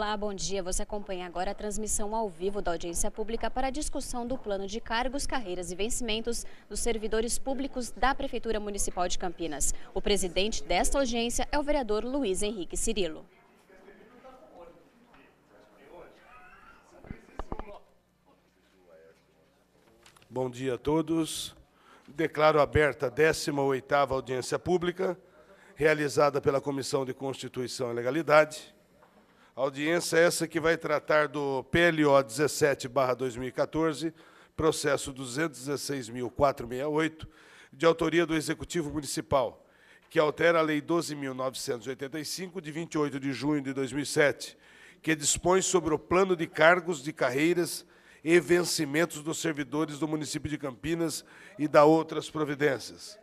Olá, bom dia. Você acompanha agora a transmissão ao vivo da audiência pública para a discussão do plano de cargos, carreiras e vencimentos dos servidores públicos da Prefeitura Municipal de Campinas. O presidente desta audiência é o vereador Luiz Henrique Cirilo. Bom dia a todos. Declaro aberta a 18ª audiência pública, realizada pela Comissão de Constituição e Legalidade. Audiência essa que vai tratar do PLO 17/2014, processo 216.468, de autoria do Executivo Municipal, que altera a Lei 12.985, de 28 de junho de 2007, que dispõe sobre o plano de cargos, de carreiras e vencimentos dos servidores do município de Campinas e da outras providências.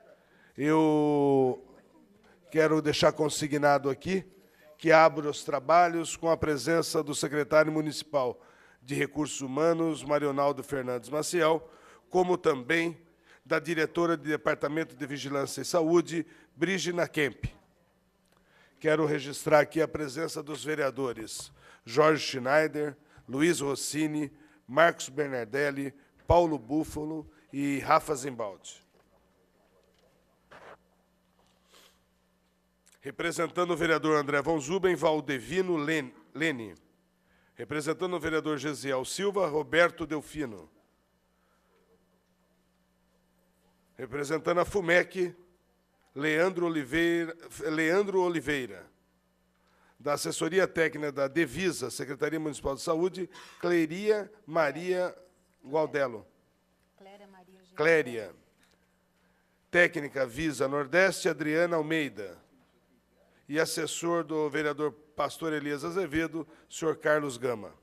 Eu quero deixar consignado aqui que abro os trabalhos com a presença do secretário municipal de Recursos Humanos, Marionaldo Fernandes Maciel, como também da diretora de Departamento de Vigilância e Saúde, Brígina Kemp. Quero registrar aqui a presença dos vereadores Jorge Schneider, Luiz Rossini, Marcos Bernardelli, Paulo Búfalo e Rafa Zimbaldi. Representando o vereador André Von Zuben, Valdevino Lene. Representando o vereador Gesiel Silva, Roberto Delfino. Representando a FUMEC, Leandro Oliveira. Da assessoria técnica da Devisa, Secretaria Municipal de Saúde, Cléria Maria Gualdello. Cléria. Técnica Visa Nordeste, Adriana Almeida. E assessor do vereador Pastor Elias Azevedo, senhor Carlos Gama.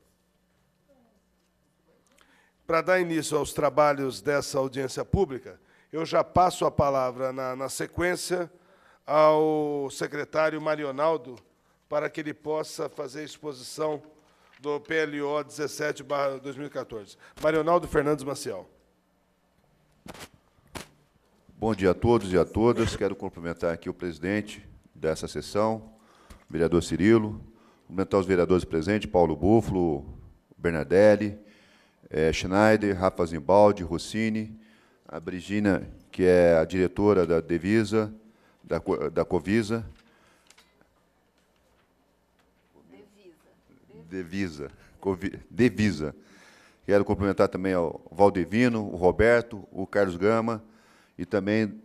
Para dar início aos trabalhos dessa audiência pública, eu já passo a palavra, na sequência, ao secretário Marionaldo, para que ele possa fazer a exposição do PLO 17/2014. Marionaldo Fernandes Maciel. Bom dia a todos e a todas. Quero cumprimentar aqui o presidente dessa sessão, o vereador Cirilo, cumprimentar os vereadores presentes, Paulo Búfalo, Bernardelli, Schneider, Rafa Zimbaldi, Rossini, a Brígina, que é a diretora da Devisa, da Covisa. Devisa. Quero cumprimentar também o Valdevino, o Roberto, o Carlos Gama e também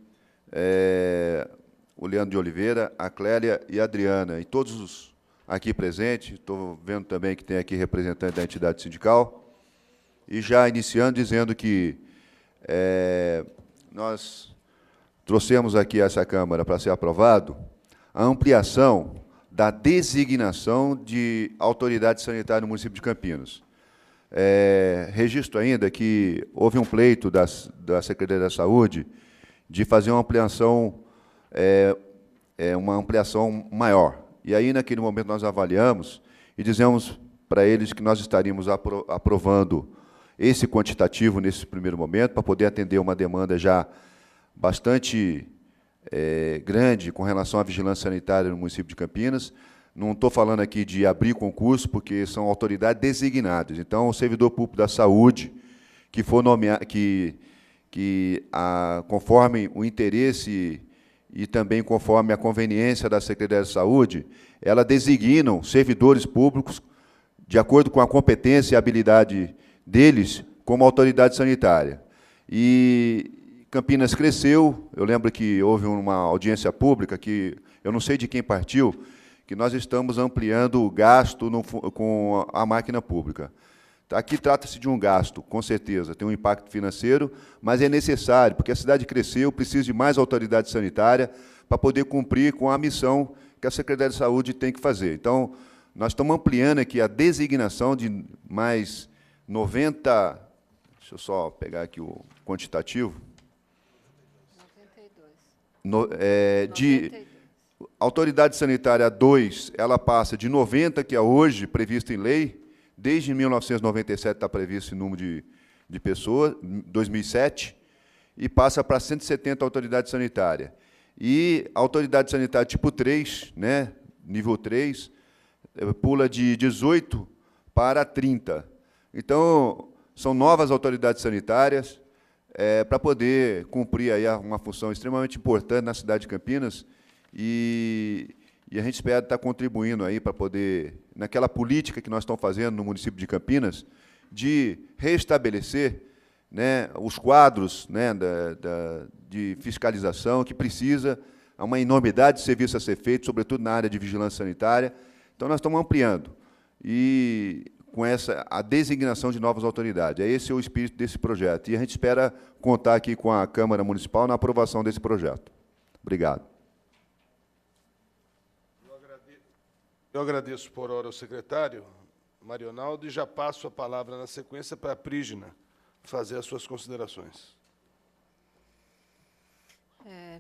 o Leandro de Oliveira, a Clélia e a Adriana, e todos os aqui presentes. Estou vendo também que tem aqui representante da entidade sindical. E já iniciando, dizendo que nós trouxemos aqui a essa Câmara para ser aprovado a ampliação da designação de autoridade sanitária no município de Campinas. Registro ainda que houve um pleito da Secretaria da Saúde de fazer uma ampliação maior. E aí, naquele momento, nós avaliamos e dizemos para eles que nós estaríamos aprovando esse quantitativo nesse primeiro momento, para poder atender uma demanda já bastante grande com relação à vigilância sanitária no município de Campinas. Não estou falando aqui de abrir concurso, porque são autoridades designadas. Então, o servidor público da saúde, que for nomeado, conforme o interesse e também conforme a conveniência da Secretaria de Saúde, ela designam servidores públicos, de acordo com a competência e habilidade deles, como autoridade sanitária. E Campinas cresceu. Eu lembro que houve uma audiência pública, que eu não sei de quem partiu, que nós estamos ampliando o gasto com a máquina pública. Aqui trata-se de um gasto, com certeza, tem um impacto financeiro, mas é necessário, porque a cidade cresceu, precisa de mais autoridade sanitária para poder cumprir com a missão que a Secretaria de Saúde tem que fazer. Então, nós estamos ampliando aqui a designação de mais 90... Deixa eu só pegar aqui o quantitativo. 92. Autoridade Sanitária 2, ela passa de 90, que é hoje previsto em lei. Desde 1997 está previsto esse número de pessoas, 2007, e passa para 170 autoridades sanitárias. E a autoridade sanitária tipo 3, né, nível 3, pula de 18 para 30. Então, são novas autoridades sanitárias para poder cumprir aí uma função extremamente importante na cidade de Campinas, e a gente espera estar contribuindo aí para poder, naquela política que nós estamos fazendo no município de Campinas, de restabelecer, né, os quadros, né, de fiscalização, que precisa, há uma enormidade de serviço a ser feito, sobretudo na área de vigilância sanitária. Então, nós estamos ampliando, e com a designação de novas autoridades. Esse é o espírito desse projeto. E a gente espera contar aqui com a Câmara Municipal na aprovação desse projeto. Obrigado. Eu agradeço por hora ao secretário Marionaldo e já passo a palavra na sequência para a Prígina fazer as suas considerações.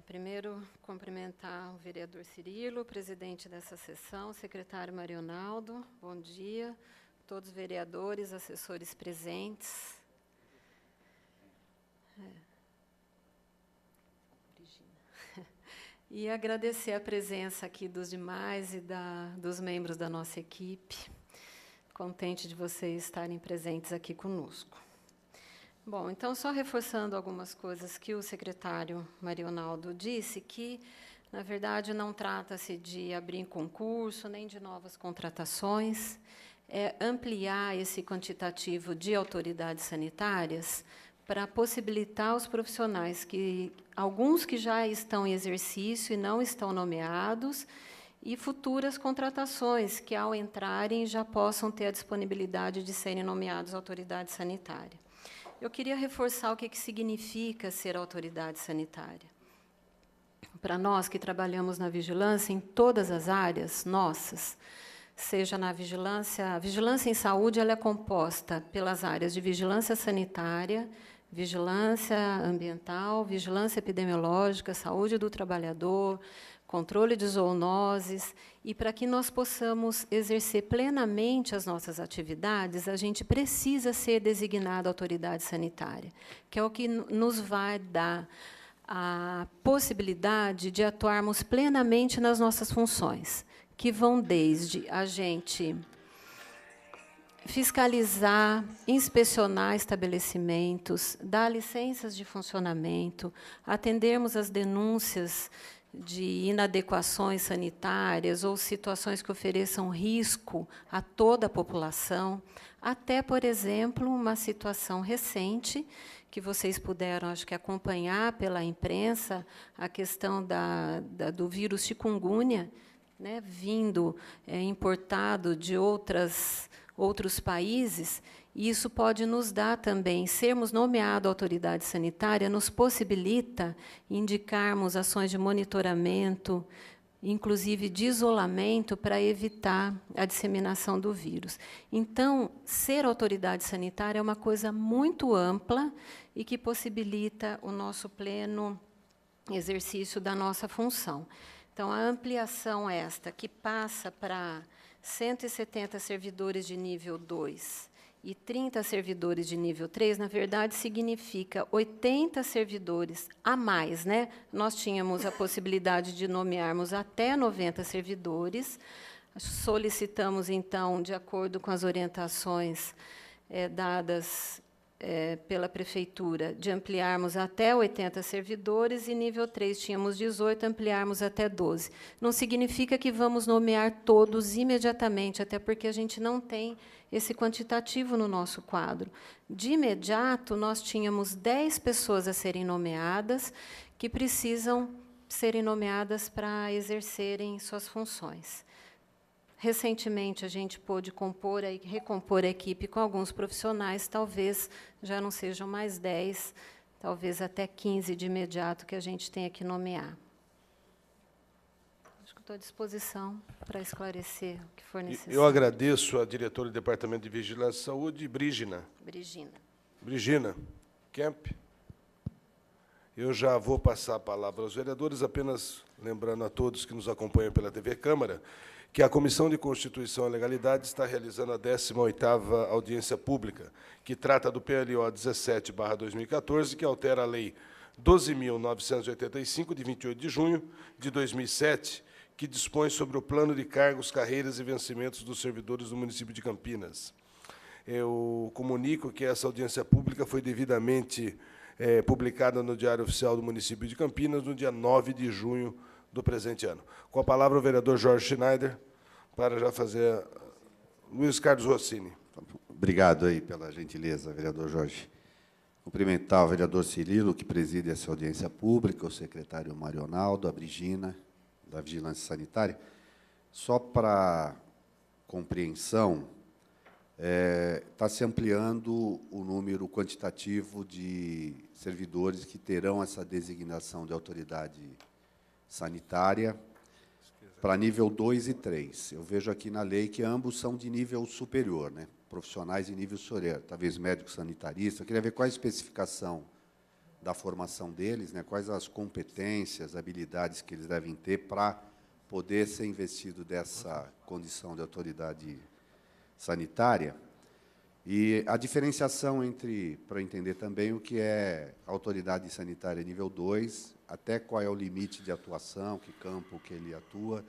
Primeiro, cumprimentar o vereador Cirilo, presidente dessa sessão, o secretário Marionaldo, bom dia, todos os vereadores, assessores presentes. E agradecer a presença aqui dos demais e dos membros da nossa equipe. Contente de vocês estarem presentes aqui conosco. Bom, então, só reforçando algumas coisas que o secretário Marionaldo disse, que, na verdade, não trata-se de abrir concurso, nem de novas contratações, é ampliar esse quantitativo de autoridades sanitárias para possibilitar aos profissionais, alguns que já estão em exercício e não estão nomeados, e futuras contratações que, ao entrarem, já possam ter a disponibilidade de serem nomeados autoridade sanitária. Eu queria reforçar o que significa ser autoridade sanitária. Para nós que trabalhamos na vigilância, em todas as áreas nossas, seja na vigilância, a vigilância em saúde ela é composta pelas áreas de vigilância sanitária, vigilância ambiental, vigilância epidemiológica, saúde do trabalhador, controle de zoonoses, e para que nós possamos exercer plenamente as nossas atividades, a gente precisa ser designado autoridade sanitária, que é o que nos vai dar a possibilidade de atuarmos plenamente nas nossas funções, que vão desde a gente fiscalizar, inspecionar estabelecimentos, dar licenças de funcionamento, atendermos as denúncias de inadequações sanitárias ou situações que ofereçam risco a toda a população, até, por exemplo, uma situação recente que vocês puderam, acho que, acompanhar pela imprensa, a questão do vírus chikungunya, né, vindo importado de outros países, e isso pode nos dar também, sermos nomeados autoridade sanitária, nos possibilita indicarmos ações de monitoramento, inclusive de isolamento, para evitar a disseminação do vírus. Então, ser autoridade sanitária é uma coisa muito ampla e que possibilita o nosso pleno exercício da nossa função. Então, a ampliação esta, que passa para 170 servidores de nível 2 e 30 servidores de nível 3, na verdade, significa 80 servidores a mais, né? Nós tínhamos a possibilidade de nomearmos até 90 servidores. Solicitamos, então, de acordo com as orientações dadas pela Prefeitura, de ampliarmos até 80 servidores, e nível 3 tínhamos 18, ampliarmos até 12. Não significa que vamos nomear todos imediatamente, até porque a gente não tem esse quantitativo no nosso quadro. De imediato, nós tínhamos 10 pessoas a serem nomeadas, que precisam serem nomeadas para exercerem suas funções. Recentemente, a gente pôde recompor a equipe com alguns profissionais, talvez já não sejam mais 10, talvez até 15 de imediato que a gente tenha que nomear. Acho que estou à disposição para esclarecer o que for necessário. Eu agradeço à diretora do Departamento de Vigilância e Saúde, Brigina. Brigina Kemp. Eu já vou passar a palavra aos vereadores, apenas lembrando a todos que nos acompanham pela TV Câmara, que a Comissão de Constituição e Legalidade está realizando a 18ª audiência pública, que trata do PLO 17/2014, que altera a Lei 12.985, de 28 de junho de 2007, que dispõe sobre o plano de cargos, carreiras e vencimentos dos servidores do município de Campinas. Eu comunico que essa audiência pública foi devidamente publicada no Diário Oficial do município de Campinas no dia 9 de junho do presente ano. Com a palavra o vereador Jorge Schneider, para já fazer Luiz Carlos Rossini. Obrigado aí pela gentileza, vereador Jorge. Cumprimentar o vereador Cirilo, que preside essa audiência pública, o secretário Marionaldo, a Brigina, da Vigilância Sanitária. Só para compreensão, está se ampliando o número quantitativo de servidores que terão essa designação de autoridade sanitária para nível 2 e 3. Eu vejo aqui na lei que ambos são de nível superior, né? Profissionais de nível superior, talvez médico sanitarista. Eu queria ver qual a especificação da formação deles, né? Quais as competências, habilidades que eles devem ter para poder ser investido dessa condição de autoridade sanitária. E a diferenciação entre, para entender também o que é autoridade sanitária nível 2, até qual é o limite de atuação, que campo que ele atua,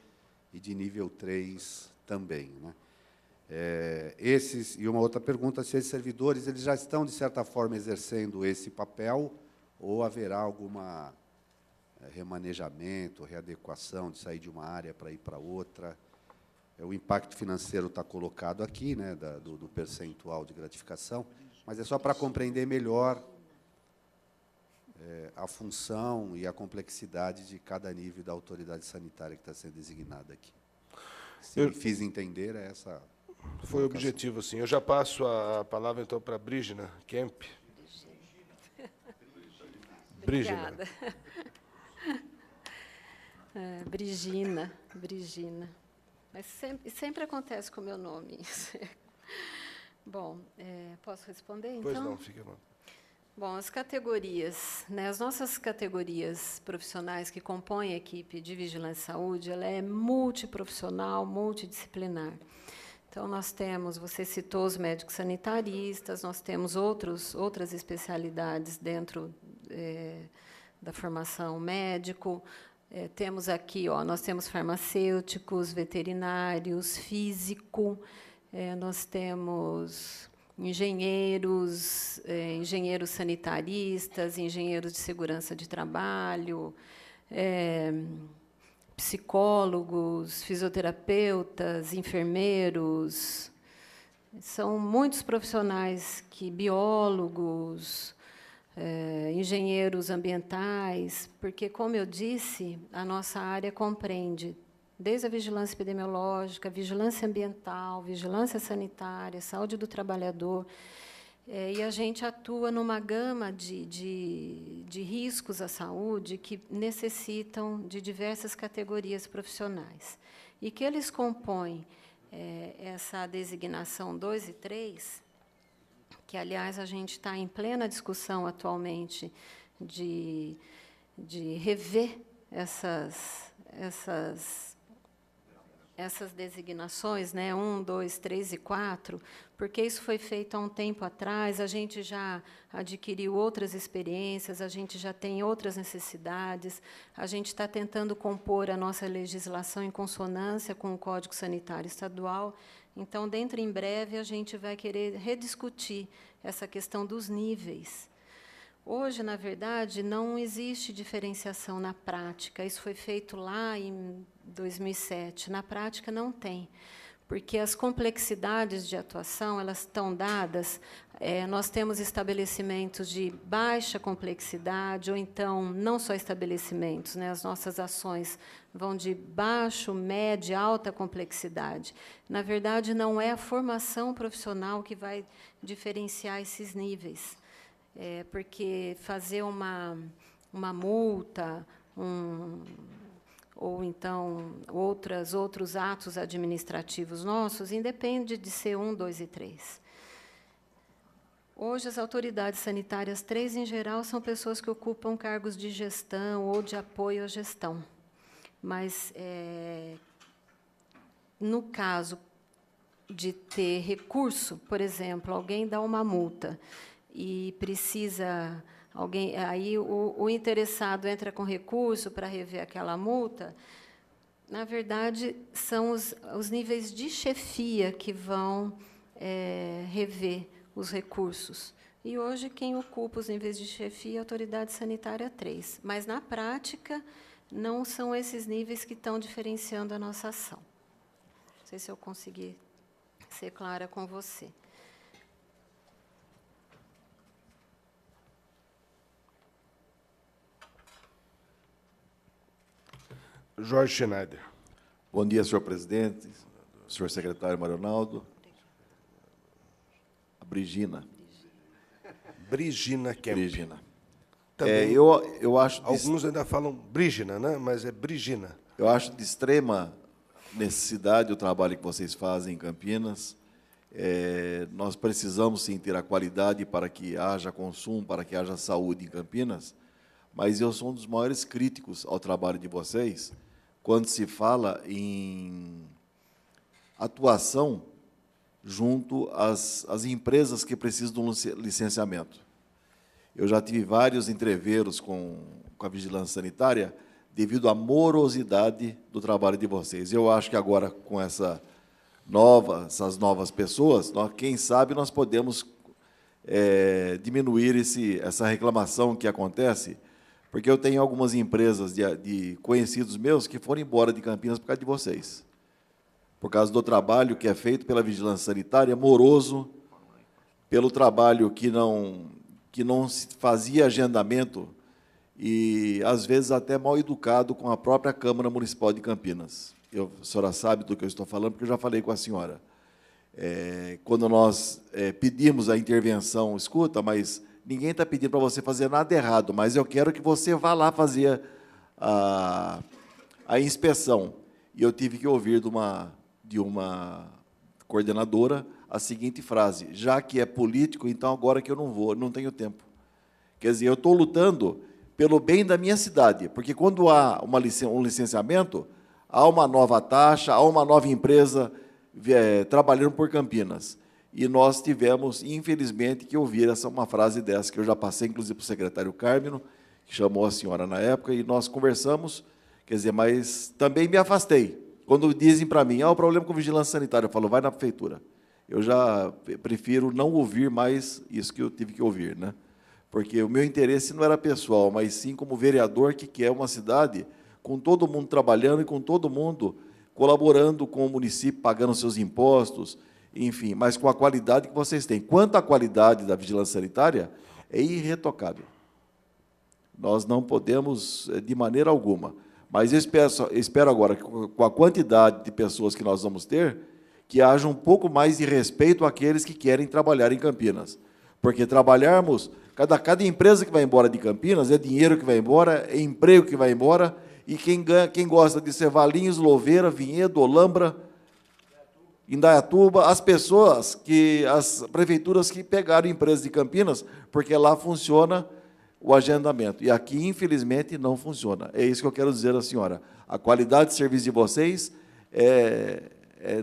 e de nível 3 também, né? E uma outra pergunta, se esses servidores eles já estão, de certa forma, exercendo esse papel, ou haverá alguma remanejamento, readequação, de sair de uma área para ir para outra. O impacto financeiro está colocado aqui, né, do percentual de gratificação, mas é só para compreender melhor a função e a complexidade de cada nível da autoridade sanitária que está sendo designada aqui. Se me fiz entender, é essa... Foi o objetivo, sim. Eu já passo a palavra, então, para a Brigina Kemp. Obrigada. Brigina. Mas sempre acontece com o meu nome. Bom, posso responder, então? Pois não, fique à vontade. Bom, as categorias, né, as nossas categorias profissionais que compõem a equipe de vigilância e saúde, ela é multiprofissional, multidisciplinar. Então, nós temos, você citou os médicos sanitaristas, nós temos outras especialidades dentro da formação médico. Temos aqui, nós temos farmacêuticos, veterinários, físico, nós temos engenheiros, engenheiros sanitaristas, engenheiros de segurança de trabalho, psicólogos, fisioterapeutas, enfermeiros. São muitos profissionais, biólogos, engenheiros ambientais, porque, como eu disse, a nossa área compreende desde a vigilância epidemiológica, vigilância ambiental, vigilância sanitária, saúde do trabalhador, e a gente atua numa gama de riscos à saúde que necessitam de diversas categorias profissionais. E que eles compõem essa designação 2 e 3, que, aliás, a gente está em plena discussão atualmente de rever essas designações, né, 1, 2, 3 e 4, porque isso foi feito há um tempo atrás, a gente já adquiriu outras experiências, a gente já tem outras necessidades, a gente está tentando compor a nossa legislação em consonância com o Código Sanitário Estadual. Então, dentro em breve, a gente vai querer rediscutir essa questão dos níveis. Hoje, na verdade, não existe diferenciação na prática. Isso foi feito lá em 2007. Na prática, não tem, porque as complexidades de atuação elas estão dadas. Nós temos estabelecimentos de baixa complexidade, ou então, não só estabelecimentos, né, as nossas ações vão de baixo, média, alta complexidade. Na verdade, não é a formação profissional que vai diferenciar esses níveis. Porque fazer uma multa, ou então outros atos administrativos nossos, independe de ser 1, 2 e 3. Hoje, as autoridades sanitárias 3, em geral, são pessoas que ocupam cargos de gestão ou de apoio à gestão. Mas, no caso de ter recurso, por exemplo, alguém dá uma multa e precisa alguém, aí o interessado entra com recurso para rever aquela multa, Na verdade, são os níveis de chefia que vão rever os recursos. E hoje quem ocupa os níveis de chefia é a autoridade sanitária 3. Mas, na prática, não são esses níveis que estão diferenciando a nossa ação. Não sei se eu consegui ser clara com você. Jorge Schneider. Bom dia, senhor presidente, senhor secretário Marionaldo. A Brigina. Brigina Kemp. Brigina. Também, eu acho alguns ainda falam Brigina, né? Mas é Brigina. Eu acho de extrema necessidade o trabalho que vocês fazem em Campinas. Nós precisamos, sim, ter a qualidade para que haja consumo, para que haja saúde em Campinas, mas eu sou um dos maiores críticos ao trabalho de vocês quando se fala em atuação junto às empresas que precisam de um licenciamento. Eu já tive vários entreveros com a vigilância sanitária devido à morosidade do trabalho de vocês. Eu acho que agora, com essas novas pessoas, quem sabe nós podemos diminuir essa reclamação que acontece, porque eu tenho algumas empresas de conhecidos meus que foram embora de Campinas por causa de vocês, por causa do trabalho que é feito pela vigilância sanitária, moroso, pelo trabalho que não se fazia agendamento e, às vezes, até mal educado com a própria Câmara Municipal de Campinas. A senhora sabe do que eu estou falando, porque eu já falei com a senhora. Quando nós pedimos a intervenção, escuta, mas ninguém está pedindo para você fazer nada errado, mas eu quero que você vá lá fazer a inspeção. E eu tive que ouvir de uma coordenadora a seguinte frase: já que é político, então agora que eu não vou, não tenho tempo. Quer dizer, eu estou lutando pelo bem da minha cidade, porque quando há um licenciamento, há uma nova taxa, há uma nova empresa trabalhando por Campinas. E nós tivemos, infelizmente, que ouvir uma frase dessa, que eu já passei, inclusive, para o secretário Cármino, que chamou a senhora na época, e nós conversamos, quer dizer, mas também me afastei. Quando dizem para mim, o problema com vigilância sanitária, eu falo, vai na prefeitura. Eu já prefiro não ouvir mais isso que eu tive que ouvir, né? Porque o meu interesse não era pessoal, mas sim como vereador que quer uma cidade com todo mundo trabalhando e com todo mundo colaborando com o município, pagando seus impostos, enfim, mas com a qualidade que vocês têm. Quanto à qualidade da vigilância sanitária, é irretocável. Nós não podemos, de maneira alguma. Mas eu espero agora, com a quantidade de pessoas que nós vamos ter, que haja um pouco mais de respeito àqueles que querem trabalhar em Campinas. Porque trabalharmos, cada empresa que vai embora de Campinas, é dinheiro que vai embora, é emprego que vai embora, e quem gosta de ser Valinhos, Louveira, Vinhedo, Olambra, Indaiatuba, as prefeituras que pegaram empresas de Campinas, porque lá funciona o agendamento. E aqui, infelizmente, não funciona. É isso que eu quero dizer à senhora. A qualidade de serviço de vocês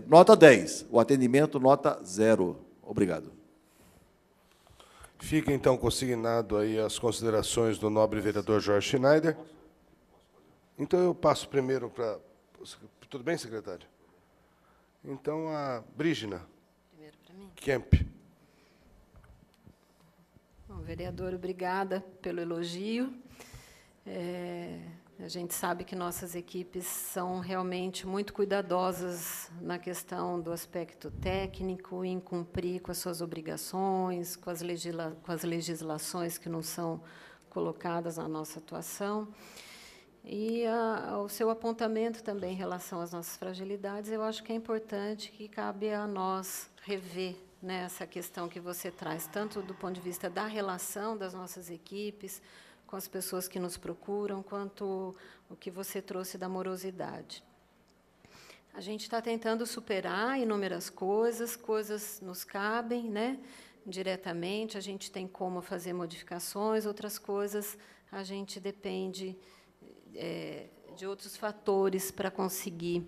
nota 10, o atendimento nota 0. Obrigado. Fica, então, consignado aí as considerações do nobre vereador Jorge Schneider. Então, eu passo primeiro para... Tudo bem, secretário? Então, a Brigina Primeiro para mim. Kemp. Bom, vereador, obrigada pelo elogio. A gente sabe que nossas equipes são realmente muito cuidadosas na questão do aspecto técnico, em cumprir com as suas obrigações, com as legislações que não são colocadas na nossa atuação. E o seu apontamento também em relação às nossas fragilidades, eu acho que é importante, que cabe a nós rever, né, essa questão que você traz, tanto do ponto de vista da relação das nossas equipes com as pessoas que nos procuram, quanto o que você trouxe da morosidade. A gente está tentando superar inúmeras coisas nos cabem, né, diretamente, a gente tem como fazer modificações, outras coisas a gente depende de outros fatores para conseguir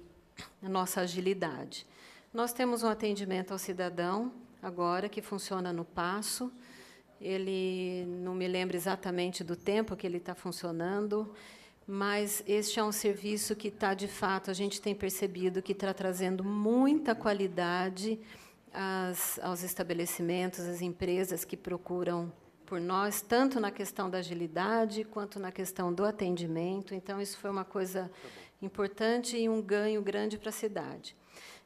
a nossa agilidade. Nós temos um atendimento ao cidadão, agora, que funciona no Passo. Ele, não me lembro exatamente do tempo que ele está funcionando, mas este é um serviço que está, de fato, a gente tem percebido que está trazendo muita qualidade aos estabelecimentos, às empresas que procuram por nós, tanto na questão da agilidade quanto na questão do atendimento. Então, isso foi uma coisa importante e um ganho grande para a cidade.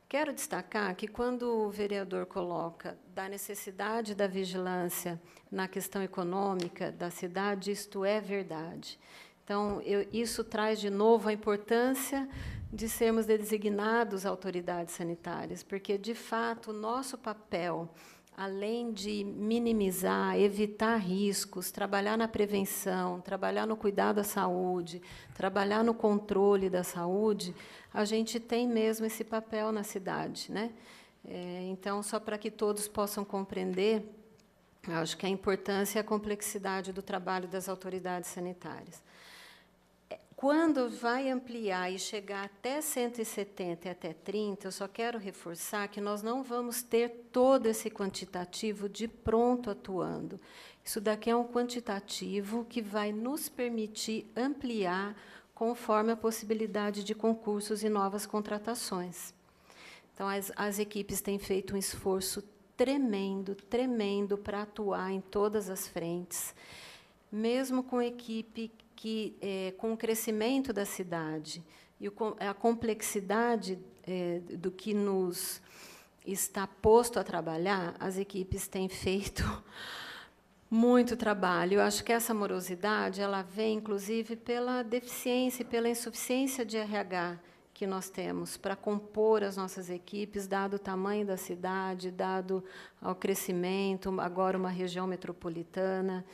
Quero destacar que, quando o vereador coloca da necessidade da vigilância na questão econômica da cidade, isto é verdade. Então, isso traz, de novo, a importância de sermos designados autoridades sanitárias, porque, de fato, o nosso papel, além de minimizar, evitar riscos, trabalhar na prevenção, trabalhar no cuidado à saúde, trabalhar no controle da saúde, a gente tem mesmo esse papel na cidade, né? Então, só para que todos possam compreender, acho que a importância e a complexidade do trabalho das autoridades sanitárias. Quando vai ampliar e chegar até 170 e até 30, eu só quero reforçar que nós não vamos ter todo esse quantitativo de pronto atuando. Isso daqui é um quantitativo que vai nos permitir ampliar conforme a possibilidade de concursos e novas contratações. Então, as equipes têm feito um esforço tremendo, tremendo para atuar em todas as frentes, mesmo com equipe que, com o crescimento da cidade e a complexidade do que nos está posto a trabalhar, as equipes têm feito muito trabalho. Eu acho que essa morosidade ela vem, inclusive, pela deficiência e pela insuficiência de RH que nós temos para compor as nossas equipes, dado o tamanho da cidade, dado ao crescimento, agora uma região metropolitana.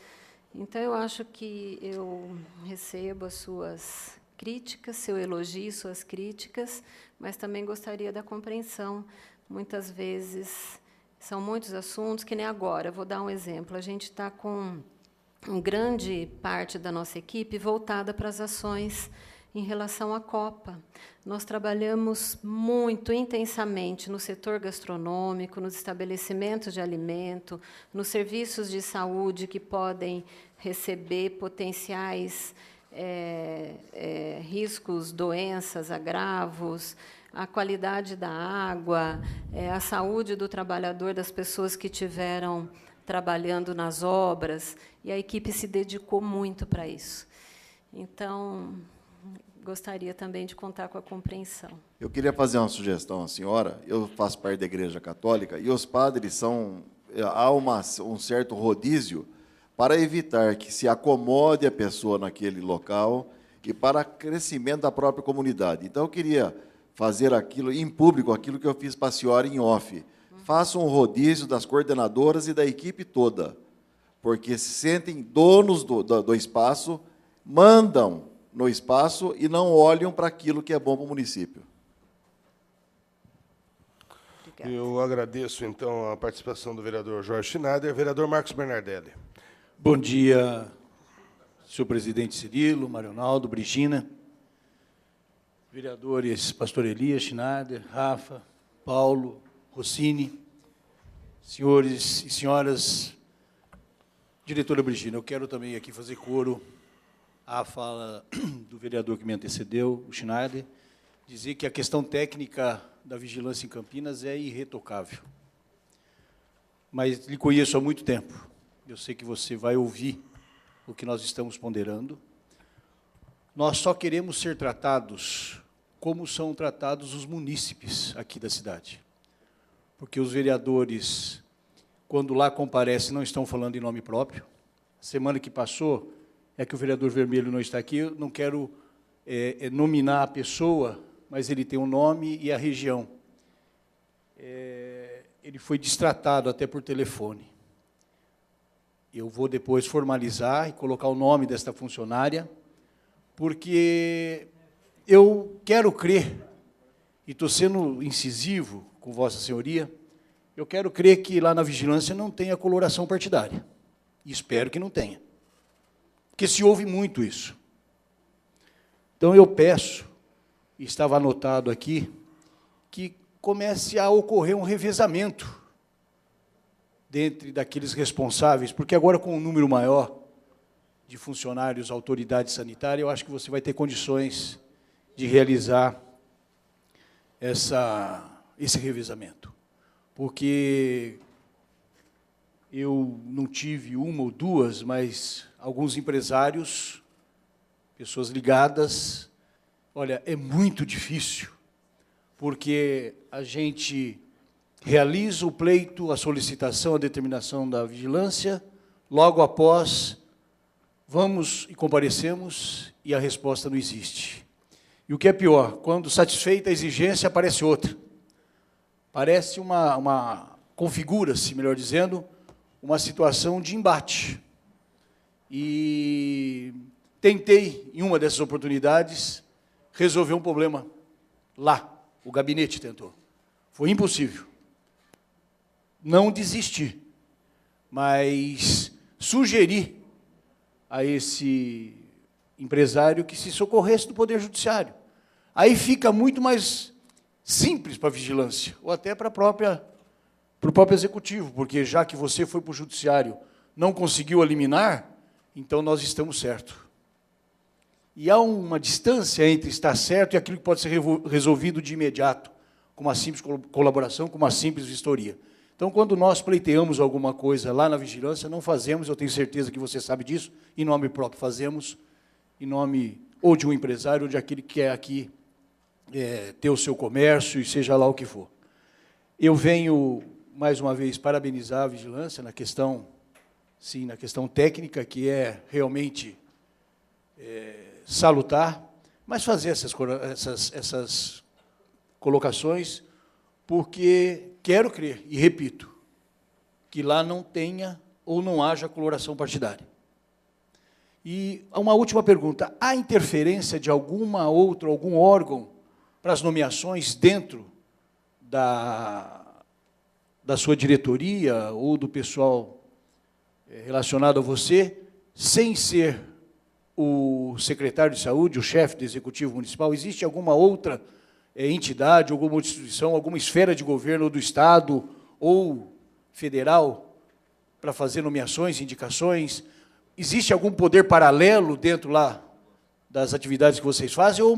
Então, eu acho que eu recebo as suas críticas, seu elogio, suas críticas, mas também gostaria da compreensão. Muitas vezes, são muitos assuntos, que nem agora. Vou dar um exemplo. A gente está com uma grande parte da nossa equipe voltada para as ações em relação à Copa. Nós trabalhamos muito intensamente no setor gastronômico, nos estabelecimentos de alimento, nos serviços de saúde que podem receber potenciais riscos, doenças, agravos, a qualidade da água, a saúde do trabalhador, das pessoas que estiveram trabalhando nas obras, e a equipe se dedicou muito para isso. Então, gostaria também de contar com a compreensão. Eu queria fazer uma sugestão à senhora. Eu faço parte da Igreja Católica e os padres há um certo rodízio para evitar que se acomode a pessoa naquele local e para crescimento da própria comunidade. Então, eu queria fazer aquilo em público, aquilo que eu fiz para a senhora em off. Faça um rodízio das coordenadoras e da equipe toda, porque se sentem donos do espaço, mandam no espaço e não olham para aquilo que é bom para o município. Obrigada. Eu agradeço, então, a participação do vereador Jorge Schneider. Vereador Marcos Bernardelli. Bom dia, senhor presidente Cirilo, Marionaldo, Brigina, vereadores Pastor Elias, Schneider, Rafa, Paulo, Rossini, senhores e senhoras, diretora Brigina, eu quero também aqui fazer coro à fala do vereador que me antecedeu, o Schneider, dizer que a questão técnica da vigilância em Campinas é irretocável. Mas lhe conheço há muito tempo. Eu sei que você vai ouvir o que nós estamos ponderando. Nós só queremos ser tratados como são tratados os munícipes aqui da cidade. Porque os vereadores, quando lá comparecem, não estão falando em nome próprio. Semana que passou, é que o vereador Vermelho não está aqui, eu não quero nominar a pessoa, mas ele tem um nome e a região. Ele foi destratado até por telefone. Eu vou depois formalizar e colocar o nome desta funcionária, porque eu quero crer, e estou sendo incisivo com Vossa Senhoria, eu quero crer que lá na vigilância não tenha coloração partidária. E espero que não tenha. Porque se ouve muito isso. Então, eu peço, e estava anotado aqui, que comece a ocorrer um revezamento dentre daqueles responsáveis, porque agora, com um número maior, de funcionários, autoridade sanitária, eu acho que você vai ter condições de realizar esse revezamento. Porque eu não tive uma ou duas, mas alguns empresários, pessoas ligadas, olha, é muito difícil, porque a gente realiza o pleito, a solicitação, a determinação da vigilância, logo após vamos e comparecemos e a resposta não existe. E o que é pior, quando satisfeita a exigência, aparece outra. Parece configura-se, melhor dizendo, uma situação de embate. E tentei, em uma dessas oportunidades, resolver um problema lá. O gabinete tentou. Foi impossível. Não desisti, mas sugeri a esse empresário que se socorresse do Poder Judiciário. Aí fica muito mais simples para a vigilância, ou até para o próprio Executivo, porque já que você foi para o Judiciário, não conseguiu eliminar, então nós estamos certos. E há uma distância entre estar certo e aquilo que pode ser resolvido de imediato, com uma simples colaboração, com uma simples vistoria. Então, quando nós pleiteamos alguma coisa lá na vigilância, não fazemos, eu tenho certeza que você sabe disso, em nome próprio, fazemos em nome ou de um empresário, ou de aquele que quer aqui ter o seu comércio, e seja lá o que for. Eu venho, mais uma vez, parabenizar a vigilância na questão, sim, na questão técnica, que é realmente salutar, mas fazer essas colocações, porque quero crer, e repito, que lá não tenha ou não haja coloração partidária. E uma última pergunta, há interferência de algum órgão para as nomeações dentro da sua diretoria ou do pessoal relacionado a você, sem ser o secretário de saúde, o chefe do Executivo Municipal? Existe alguma outra entidade, alguma instituição, alguma esfera de governo do Estado ou federal para fazer nomeações, indicações? Existe algum poder paralelo dentro lá das atividades que vocês fazem, ou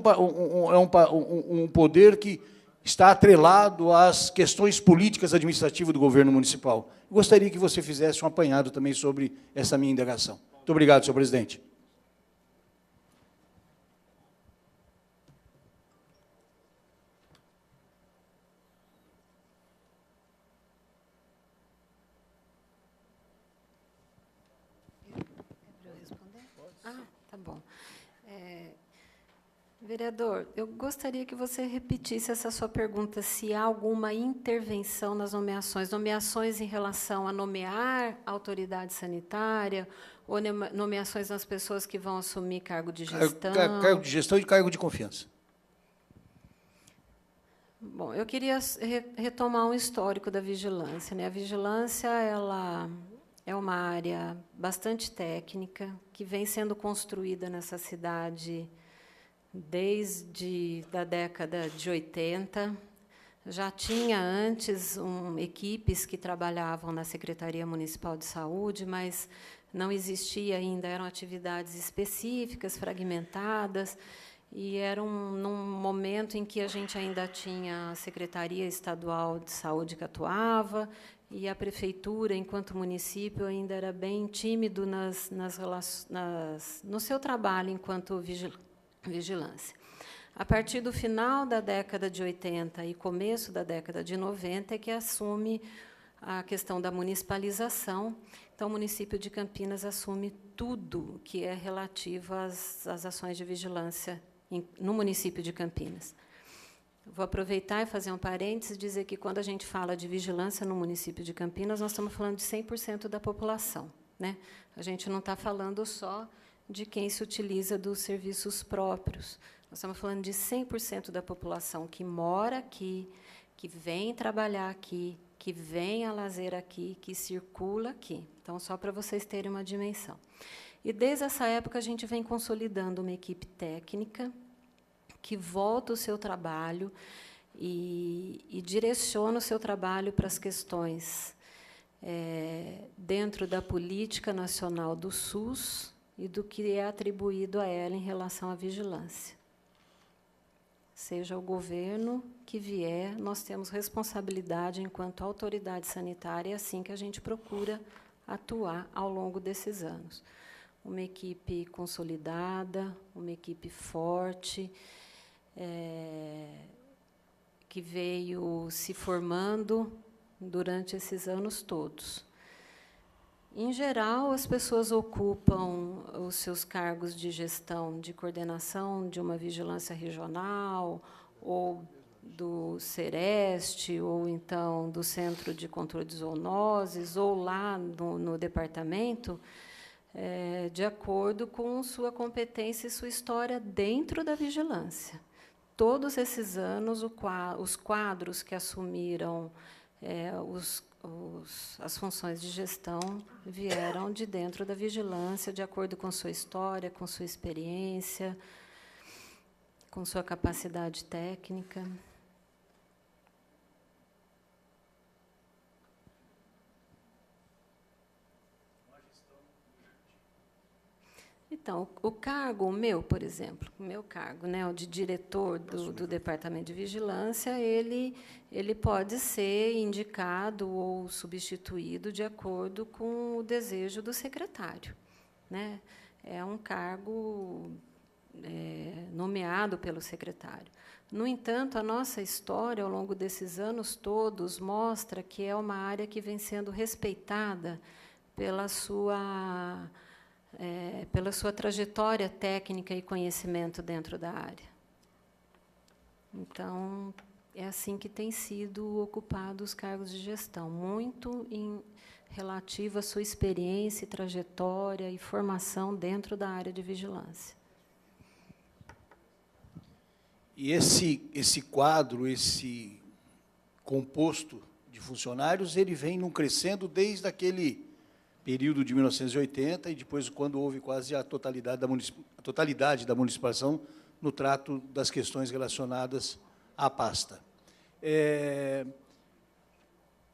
é um poder que está atrelado às questões políticas administrativas do governo municipal? Eu gostaria que você fizesse um apanhado também sobre essa minha indagação. Muito obrigado, senhor presidente. Vereador, eu gostaria que você repetisse essa sua pergunta, se há alguma intervenção nas nomeações em relação a nomear autoridade sanitária, ou nomeações nas pessoas que vão assumir cargo de gestão. Cargo de gestão e cargo de confiança. Bom, eu queria retomar um histórico da vigilância, né? A vigilância, ela é uma área bastante técnica, que vem sendo construída nessa cidade desde a década de 80. Já tinha antes equipes que trabalhavam na Secretaria Municipal de Saúde, mas não existia ainda, eram atividades específicas, fragmentadas, e era num momento em que a gente ainda tinha a Secretaria Estadual de Saúde que atuava, e a Prefeitura, enquanto município, ainda era bem tímido no seu trabalho enquanto vigilância. A partir do final da década de 80 e começo da década de 90 é que assume a questão da municipalização. Então, o município de Campinas assume tudo que é relativo às ações de vigilância no município de Campinas. Vou aproveitar e fazer um parênteses e dizer que, quando a gente fala de vigilância no município de Campinas, nós estamos falando de 100% da população, né? A gente não está falando só de quem se utiliza dos serviços próprios. Nós estamos falando de 100% da população que mora aqui, que vem trabalhar aqui, que vem a lazer aqui, que circula aqui. Então, só para vocês terem uma dimensão. E, desde essa época, a gente vem consolidando uma equipe técnica que volta o seu trabalho e direciona o seu trabalho para as questões dentro da política nacional do SUS, e do que é atribuído a ela em relação à vigilância. Seja o governo que vier, nós temos responsabilidade enquanto autoridade sanitária, é assim que a gente procura atuar ao longo desses anos. Uma equipe consolidada, uma equipe forte, que veio se formando durante esses anos todos. Em geral, as pessoas ocupam os seus cargos de gestão, de coordenação de uma vigilância regional, ou do Sereste, ou então do Centro de Controle de Zoonoses, ou lá no departamento, de acordo com sua competência e sua história dentro da vigilância. Todos esses anos, os quadros que assumiram as funções de gestão vieram de dentro da vigilância, de acordo com sua história, com sua experiência, com sua capacidade técnica. Então, o cargo meu, por exemplo, o meu cargo, né, o de diretor do Departamento de Vigilância, ele pode ser indicado ou substituído de acordo com o desejo do secretário, né? É um cargo nomeado pelo secretário. No entanto, a nossa história, ao longo desses anos todos, mostra que é uma área que vem sendo respeitada pela sua trajetória técnica e conhecimento dentro da área. Então, é assim que têm sido ocupados os cargos de gestão, muito relativo à sua experiência, trajetória e formação dentro da área de vigilância. E esse quadro, esse composto de funcionários, ele vem num crescendo desde aquele período de 1980 e depois, quando houve quase a totalidade da municipalização no trato das questões relacionadas à pasta.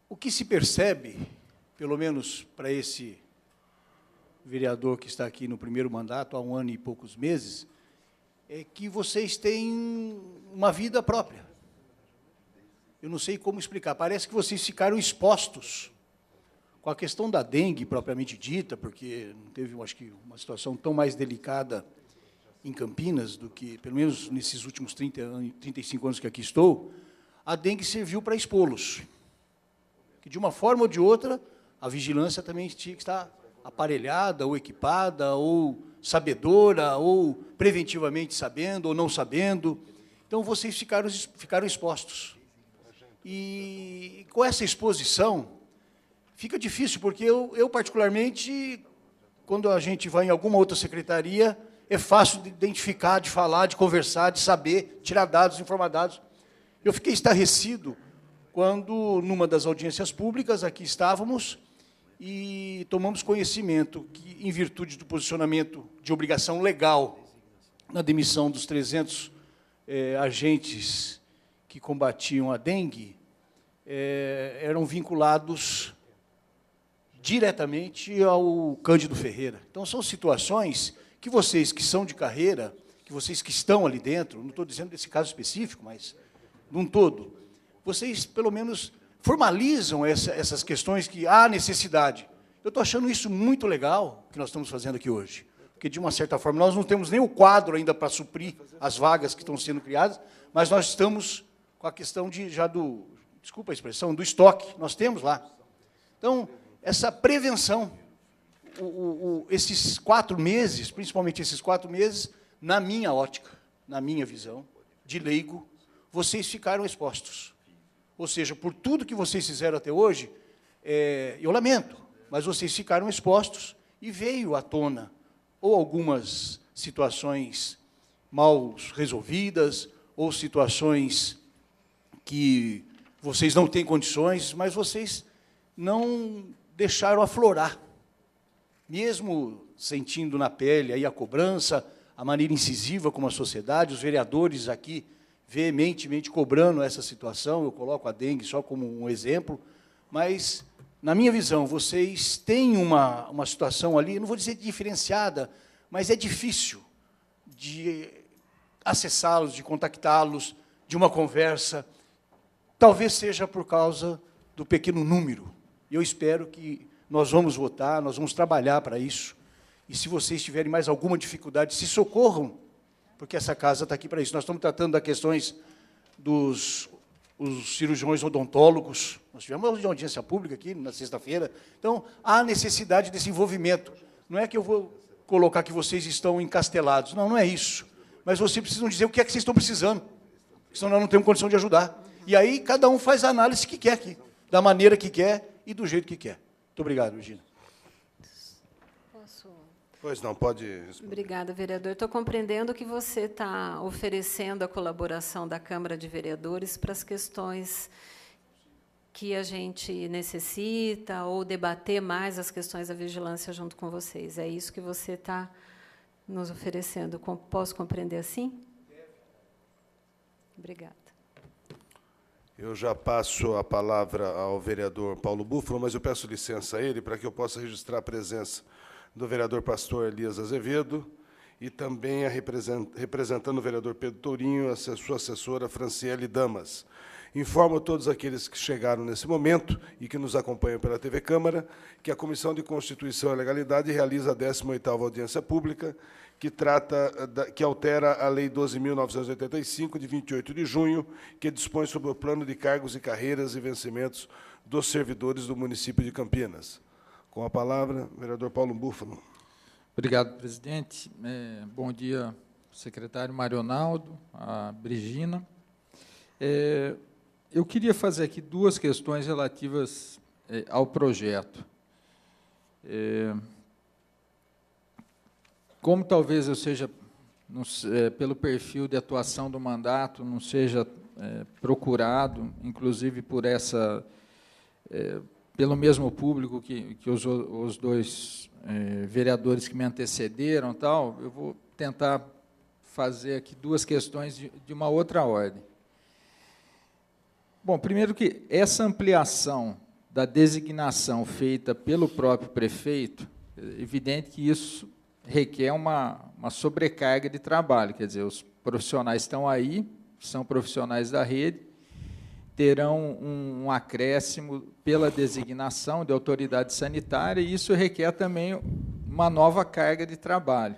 O que se percebe, pelo menos para esse vereador que está aqui no primeiro mandato, há 1 ano e poucos meses, é que vocês têm uma vida própria. Eu não sei como explicar, parece que vocês ficaram expostos com a questão da dengue, propriamente dita, porque não teve, acho que, uma situação tão mais delicada em Campinas do que, pelo menos nesses últimos 35 anos que aqui estou, a dengue serviu para expô-los. Que, de uma forma ou de outra, a vigilância também tinha que estar aparelhada, ou equipada, ou sabedora, ou preventivamente sabendo, ou não sabendo. Então, vocês ficaram expostos. E, com essa exposição, fica difícil, porque eu, particularmente, quando a gente vai em alguma outra secretaria, é fácil de identificar, de falar, de conversar, de saber, tirar dados, informar dados. Eu fiquei estarrecido quando, numa das audiências públicas, aqui estávamos, e tomamos conhecimento que, em virtude do posicionamento de obrigação legal na demissão dos 300 agentes que combatiam a dengue, eram vinculados diretamente ao Cândido Ferreira. Então, são situações que vocês que são de carreira, que vocês que estão ali dentro, não estou dizendo desse caso específico, mas, num todo, vocês, pelo menos, formalizam essas questões que há necessidade. Eu estou achando isso muito legal, que nós estamos fazendo aqui hoje, porque, de uma certa forma, nós não temos nem o quadro ainda para suprir as vagas que estão sendo criadas, mas nós estamos com a questão desculpa a expressão, do estoque, nós temos lá. Então, essa prevenção, esses 4 meses, principalmente esses 4 meses, na minha ótica, na minha visão, de leigo, vocês ficaram expostos. Ou seja, por tudo que vocês fizeram até hoje, eu lamento, mas vocês ficaram expostos e veio à tona ou algumas situações mal resolvidas, ou situações que vocês não têm condições, mas vocês não deixaram aflorar. Mesmo sentindo na pele aí a cobrança, a maneira incisiva como a sociedade, os vereadores aqui veementemente cobrando essa situação, eu coloco a dengue só como um exemplo, mas, na minha visão, vocês têm uma situação ali, não vou dizer diferenciada, mas é difícil de acessá-los, de contactá-los, de uma conversa. Talvez seja por causa do pequeno número. Eu espero que nós vamos votar, nós vamos trabalhar para isso. E se vocês tiverem mais alguma dificuldade, se socorram, porque essa casa está aqui para isso. Nós estamos tratando das questões dos cirurgiões odontólogos. Nós tivemos uma audiência pública aqui na sexta-feira. Então, há necessidade desse envolvimento. Não é que eu vou colocar que vocês estão encastelados. Não, não é isso. Mas vocês precisam dizer o que é que vocês estão precisando. Senão nós não temos condição de ajudar. E aí, cada um faz a análise que quer aqui, da maneira que quer e do jeito que quer. Muito obrigado, Virginia. Pois não, pode... Obrigada, vereador. Estou compreendendo que você está oferecendo a colaboração da Câmara de Vereadores para as questões que a gente necessita, ou debater mais as questões da vigilância junto com vocês. É isso que você está nos oferecendo. Posso compreender assim? Obrigada. Eu já passo a palavra ao vereador Paulo Búfalo, mas eu peço licença a ele para que eu possa registrar a presença do vereador pastor Elias Azevedo e também representando o vereador Pedro Tourinho, a sua assessora Franciele Damas. Informo a todos aqueles que chegaram nesse momento e que nos acompanham pela TV Câmara que a Comissão de Constituição e Legalidade realiza a 18ª audiência pública que altera a Lei 12.985, de 28 de junho, que dispõe sobre o plano de cargos e carreiras e vencimentos dos servidores do município de Campinas. Com a palavra, vereador Paulo Búfalo. Obrigado, presidente. Bom dia, secretário Marionaldo, a Brigina. Eu queria fazer aqui duas questões relativas ao projeto. Como talvez eu seja, pelo perfil de atuação do mandato, não seja procurado, inclusive pelo mesmo público que os dois vereadores que me antecederam, tal, eu vou tentar fazer aqui duas questões de uma outra ordem. Bom, primeiro que essa ampliação da designação feita pelo próprio prefeito, é evidente que isso requer uma sobrecarga de trabalho, quer dizer, os profissionais estão aí, são profissionais da rede, terão um acréscimo pela designação de autoridade sanitária, e isso requer também uma nova carga de trabalho.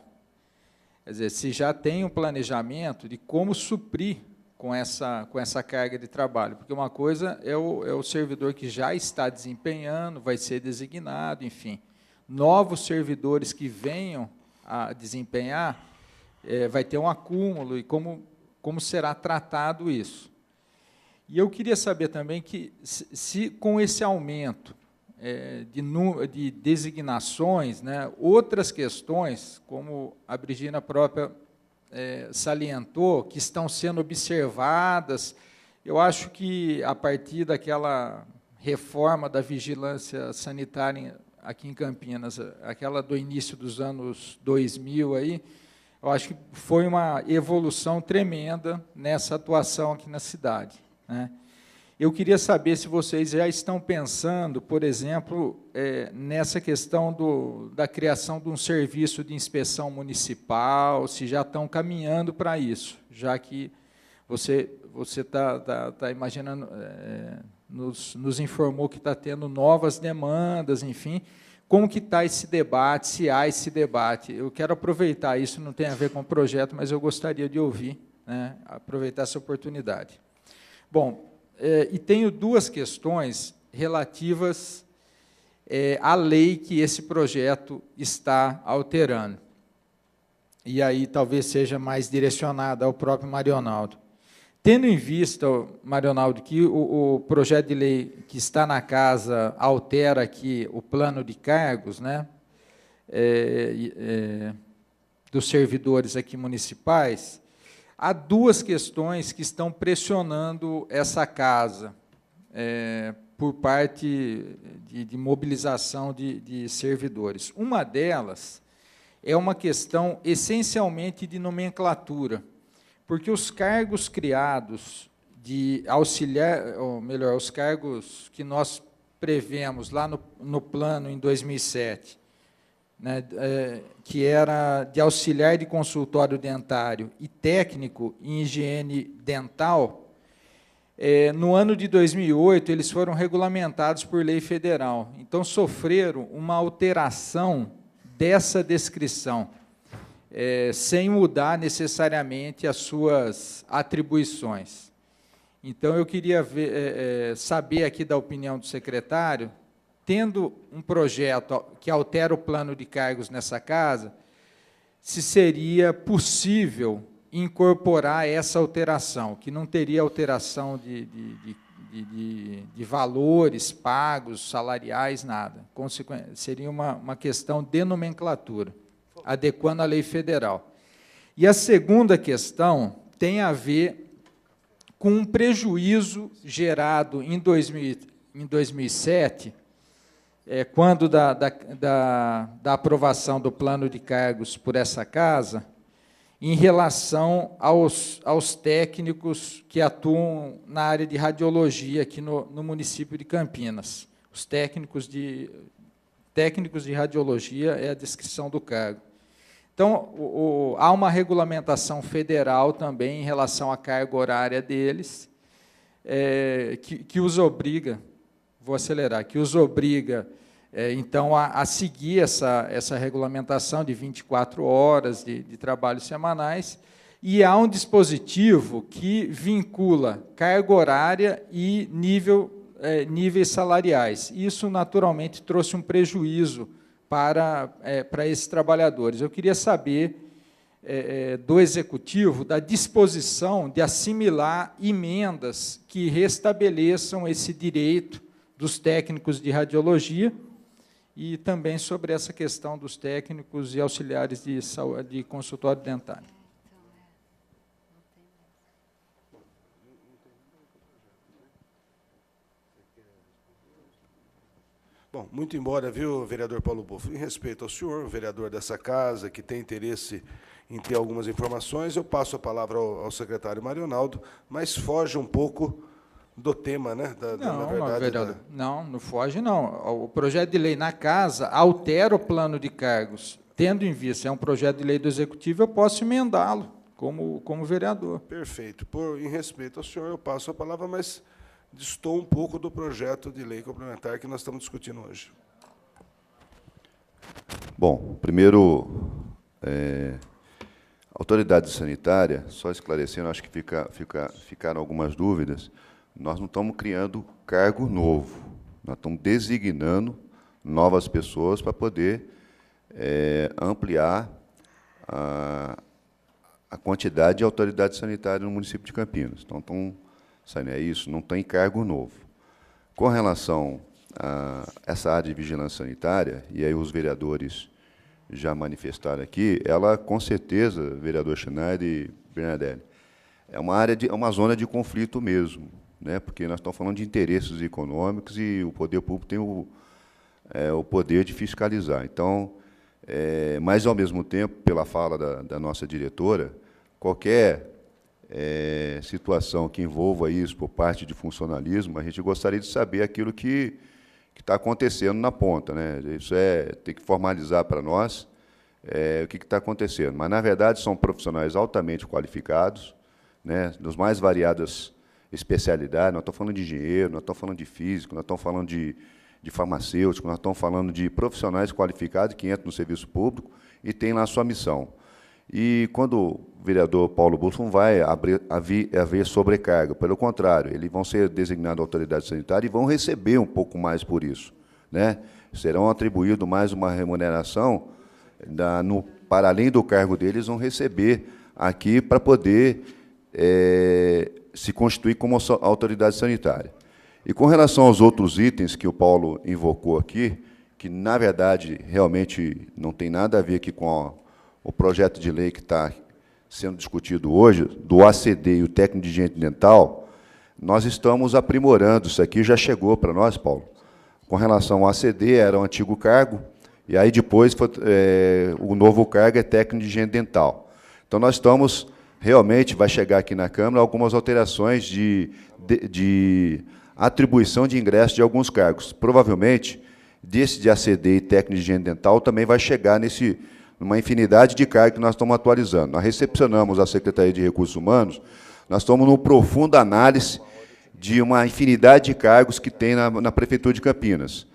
Quer dizer, se já tem um planejamento de como suprir com essa carga de trabalho, porque uma coisa é o servidor que já está desempenhando, vai ser designado, enfim. Novos servidores que venham a desempenhar, vai ter um acúmulo, e como será tratado isso. E eu queria saber também que, se com esse aumento de designações, né, outras questões, como a Brigina própria salientou, que estão sendo observadas, eu acho que, a partir daquela reforma da vigilância sanitária aqui em Campinas, aquela do início dos anos 2000, aí, eu acho que foi uma evolução tremenda nessa atuação aqui na cidade, né? Eu queria saber se vocês já estão pensando, por exemplo, nessa questão da criação de um serviço de inspeção municipal, se já estão caminhando para isso, já que você está imaginando, nos informou que está tendo novas demandas, enfim, como que está esse debate, se há esse debate. Eu quero aproveitar, isso não tem a ver com o projeto, mas eu gostaria de ouvir, né, aproveitar essa oportunidade. Bom, e tenho duas questões relativas à lei que esse projeto está alterando. E aí talvez seja mais direcionada ao próprio Marionaldo. Tendo em vista, Marionaldo, que o projeto de lei que está na casa altera aqui o plano de cargos, né, dos servidores aqui municipais, há duas questões que estão pressionando essa casa, por parte de mobilização de servidores. Uma delas é uma questão essencialmente de nomenclatura, porque os cargos criados de auxiliar, ou melhor, os cargos que nós prevemos lá no plano em 2007, né, que era de auxiliar de consultório dentário e técnico em higiene dental, no ano de 2008, eles foram regulamentados por lei federal. Então, sofreram uma alteração dessa descrição, sem mudar necessariamente as suas atribuições. Então, eu queria saber aqui da opinião do secretário, tendo um projeto que altera o plano de cargos nessa casa, se seria possível incorporar essa alteração, que não teria alteração de valores pagos, salariais, nada. Seria uma questão de nomenclatura, adequando à lei federal. E a segunda questão tem a ver com um prejuízo gerado em 2007, quando da aprovação do plano de cargos por essa casa, em relação aos técnicos que atuam na área de radiologia aqui no município de Campinas. Os técnicos de radiologia é a descrição do cargo. Então, há uma regulamentação federal também em relação à carga horária deles, que os obriga, vou acelerar, que os obriga, então, a seguir essa regulamentação de 24 horas de trabalho semanais, e há um dispositivo que vincula carga horária e níveis salariais. Isso, naturalmente, trouxe um prejuízo para esses trabalhadores. Eu queria saber do Executivo da disposição de assimilar emendas que restabeleçam esse direito dos técnicos de radiologia e também sobre essa questão dos técnicos e auxiliares de consultório dentário. Bom, muito embora, viu, vereador Paulo Bufo, em respeito ao senhor, vereador dessa casa, que tem interesse em ter algumas informações, eu passo a palavra ao secretário Marionaldo, mas foge um pouco do tema, né? Na verdade, vereador, não foge, não. O projeto de lei na casa altera o plano de cargos. Tendo em vista, é um projeto de lei do Executivo, eu posso emendá-lo como vereador. Perfeito. Em respeito ao senhor, eu passo a palavra, mas distou um pouco do projeto de lei complementar que nós estamos discutindo hoje. Bom, primeiro, autoridade sanitária, só esclarecendo, acho que ficaram algumas dúvidas, nós não estamos criando cargo novo, nós estamos designando novas pessoas para poder ampliar a quantidade de autoridade sanitária no município de Campinas. Então, isso, não tem cargo novo. Com relação a essa área de vigilância sanitária, e aí os vereadores já manifestaram aqui, ela, com certeza, vereador Schneider e Bernardelli, é uma zona de conflito mesmo, né? Porque nós estamos falando de interesses econômicos e o poder público tem o poder de fiscalizar. Então, mas, ao mesmo tempo, pela fala da nossa diretora, qualquer situação que envolva isso por parte de funcionalismo, a gente gostaria de saber aquilo que está acontecendo na ponta, né? Isso tem que formalizar para nós o que está acontecendo. Mas, na verdade, são profissionais altamente qualificados, né, das mais variadas especialidades. Nós estamos falando de engenheiro, nós estamos falando de físico, nós estamos falando de farmacêutico, nós estamos falando de profissionais qualificados que entram no serviço público e têm lá a sua missão. E quando o vereador Paulo Bufo não vai haver sobrecarga, pelo contrário, eles vão ser designados autoridade sanitária e vão receber um pouco mais por isso, né? Serão atribuídos mais uma remuneração, para além do cargo deles, vão receber aqui para poder se constituir como autoridade sanitária. E com relação aos outros itens que o Paulo invocou aqui, que, na verdade, realmente não tem nada a ver aqui com o projeto de lei que está sendo discutido hoje, do ACD e o técnico de higiene dental, nós estamos aprimorando. Isso aqui já chegou para nós, Paulo. Com relação ao ACD, era um antigo cargo, e aí depois o novo cargo é técnico de higiene dental. Então, nós estamos, realmente, vai chegar aqui na Câmara algumas alterações de atribuição de ingresso de alguns cargos. Provavelmente, desse de ACD e técnico de higiene dental também vai chegar numa infinidade de cargos que nós estamos atualizando. Nós recepcionamos a Secretaria de Recursos Humanos, nós estamos numa profunda análise de uma infinidade de cargos que tem na Prefeitura de Campinas.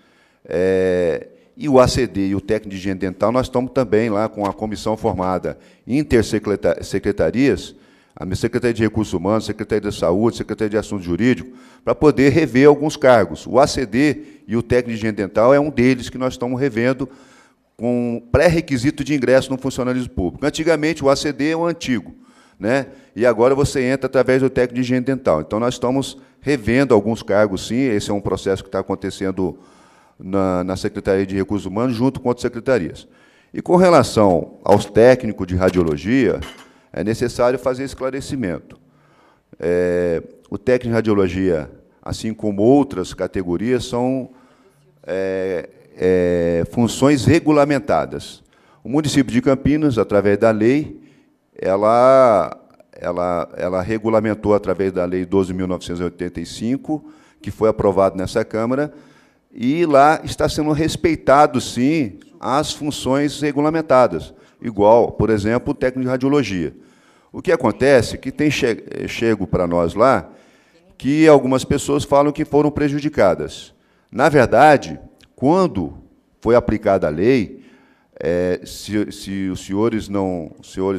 E o ACD e o técnico de higiene dental, nós estamos também lá com a comissão formada intersecretarias, a minha Secretaria de Recursos Humanos, Secretaria de Saúde, Secretaria de Assuntos Jurídicos, para poder rever alguns cargos. O ACD e o técnico de higiene dental é um deles que nós estamos revendo com pré-requisito de ingresso no funcionalismo público. Antigamente, o ACD é o antigo, né? E agora você entra através do técnico de higiene dental. Então, nós estamos revendo alguns cargos, sim, esse é um processo que está acontecendo na Secretaria de Recursos Humanos, junto com outras secretarias. E, com relação aos técnicos de radiologia, é necessário fazer esclarecimento. O técnico de radiologia, assim como outras categorias, são funções regulamentadas. O município de Campinas, através da lei, ela regulamentou, através da Lei 12.985, que foi aprovada nessa Câmara, e lá está sendo respeitado, sim, as funções regulamentadas, igual, por exemplo, o técnico de radiologia. O que acontece é que tem chego para nós lá que algumas pessoas falam que foram prejudicadas. Na verdade, quando foi aplicada a lei, se os senhores,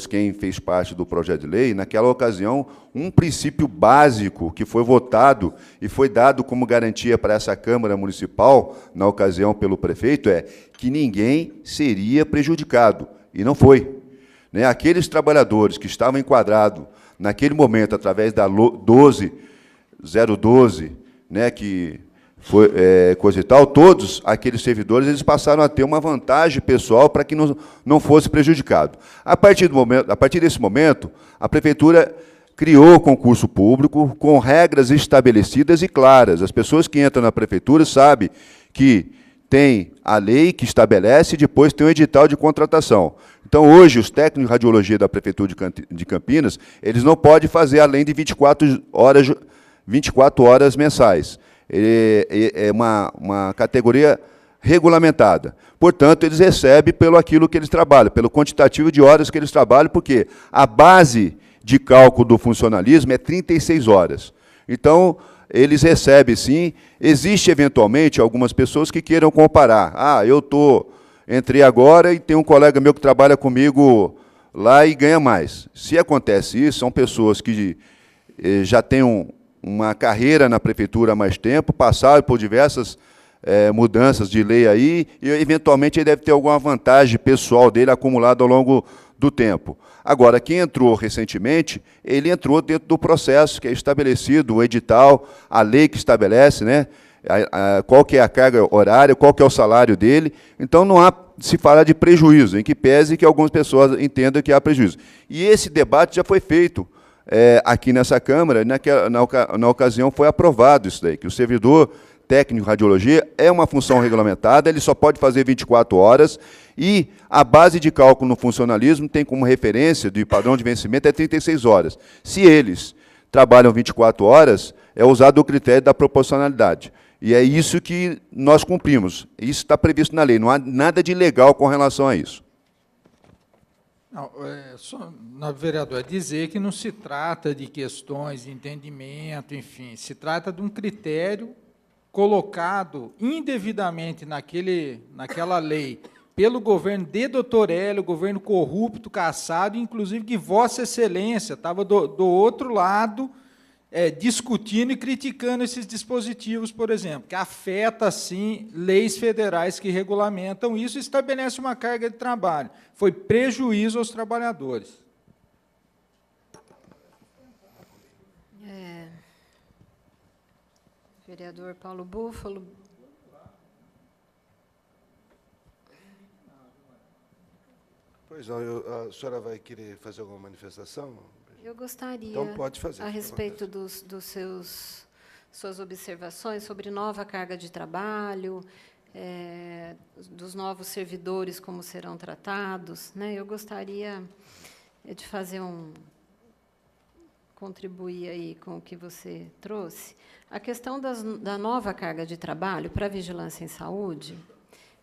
quem fez parte do projeto de lei, naquela ocasião, um princípio básico que foi votado e foi dado como garantia para essa Câmara Municipal, na ocasião pelo prefeito, é que ninguém seria prejudicado, e não foi. Aqueles trabalhadores que estavam enquadrados, naquele momento, através da 12.012, que foi coisa e tal, todos aqueles servidores eles passaram a ter uma vantagem pessoal para que não fosse prejudicado. A partir desse momento, a Prefeitura criou concurso público com regras estabelecidas e claras. As pessoas que entram na Prefeitura sabem que tem a lei que estabelece e depois tem o edital de contratação. Então, hoje, os técnicos de radiologia da Prefeitura de Campinas, eles não podem fazer além de 24 horas mensais. É uma categoria regulamentada. Portanto, eles recebem pelo aquilo que eles trabalham, pelo quantitativo de horas que eles trabalham, porque a base de cálculo do funcionalismo é 36 horas. Então, eles recebem, sim. Existe, eventualmente, algumas pessoas que queiram comparar. Entrei agora e tem um colega meu que trabalha comigo lá e ganha mais. Se acontece isso, são pessoas que já têm uma carreira na Prefeitura há mais tempo, passaram por diversas mudanças de lei aí, e, eventualmente, ele deve ter alguma vantagem pessoal dele acumulada ao longo do tempo. Agora, quem entrou recentemente, ele entrou dentro do processo que é estabelecido, o edital, a lei que estabelece, qual que é a carga horária, qual que é o salário dele. Então, não há se falar de prejuízo, em que pese que algumas pessoas entendam que há prejuízo. E esse debate já foi feito aqui nessa Câmara, na ocasião foi aprovado isso daí, que o servidor técnico de radiologia é uma função regulamentada, ele só pode fazer 24 horas, e a base de cálculo no funcionalismo tem como referência de padrão de vencimento 36 horas. Se eles trabalham 24 horas, é usado o critério da proporcionalidade. E é isso que nós cumprimos. Isso está previsto na lei, não há nada de ilegal com relação a isso. Não, vereador, é dizer que não se trata de questões de entendimento, enfim, se trata de um critério colocado indevidamente naquela lei pelo governo de doutor Hélio, governo corrupto, cassado, inclusive que Vossa Excelência estava do outro lado discutindo e criticando esses dispositivos, por exemplo, que afeta, sim, leis federais que regulamentam isso e estabelece uma carga de trabalho. Foi prejuízo aos trabalhadores. Vereador Paulo Búfalo. Pois não, a senhora vai querer fazer alguma manifestação? Eu gostaria, então, pode fazer, a respeito suas observações sobre nova carga de trabalho, dos novos servidores, como serão tratados, eu gostaria de contribuir aí com o que você trouxe. A questão da nova carga de trabalho para a vigilância em saúde,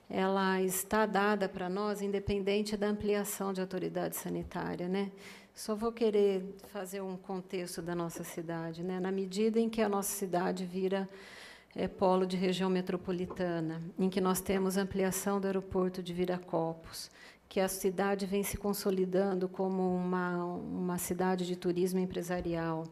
ela está dada para nós, independente da ampliação de autoridade sanitária, né? Só vou querer fazer um contexto da nossa cidade, né? Na medida em que a nossa cidade vira polo de região metropolitana, em que nós temos ampliação do aeroporto de Viracopos, que a cidade vem se consolidando como uma cidade de turismo empresarial,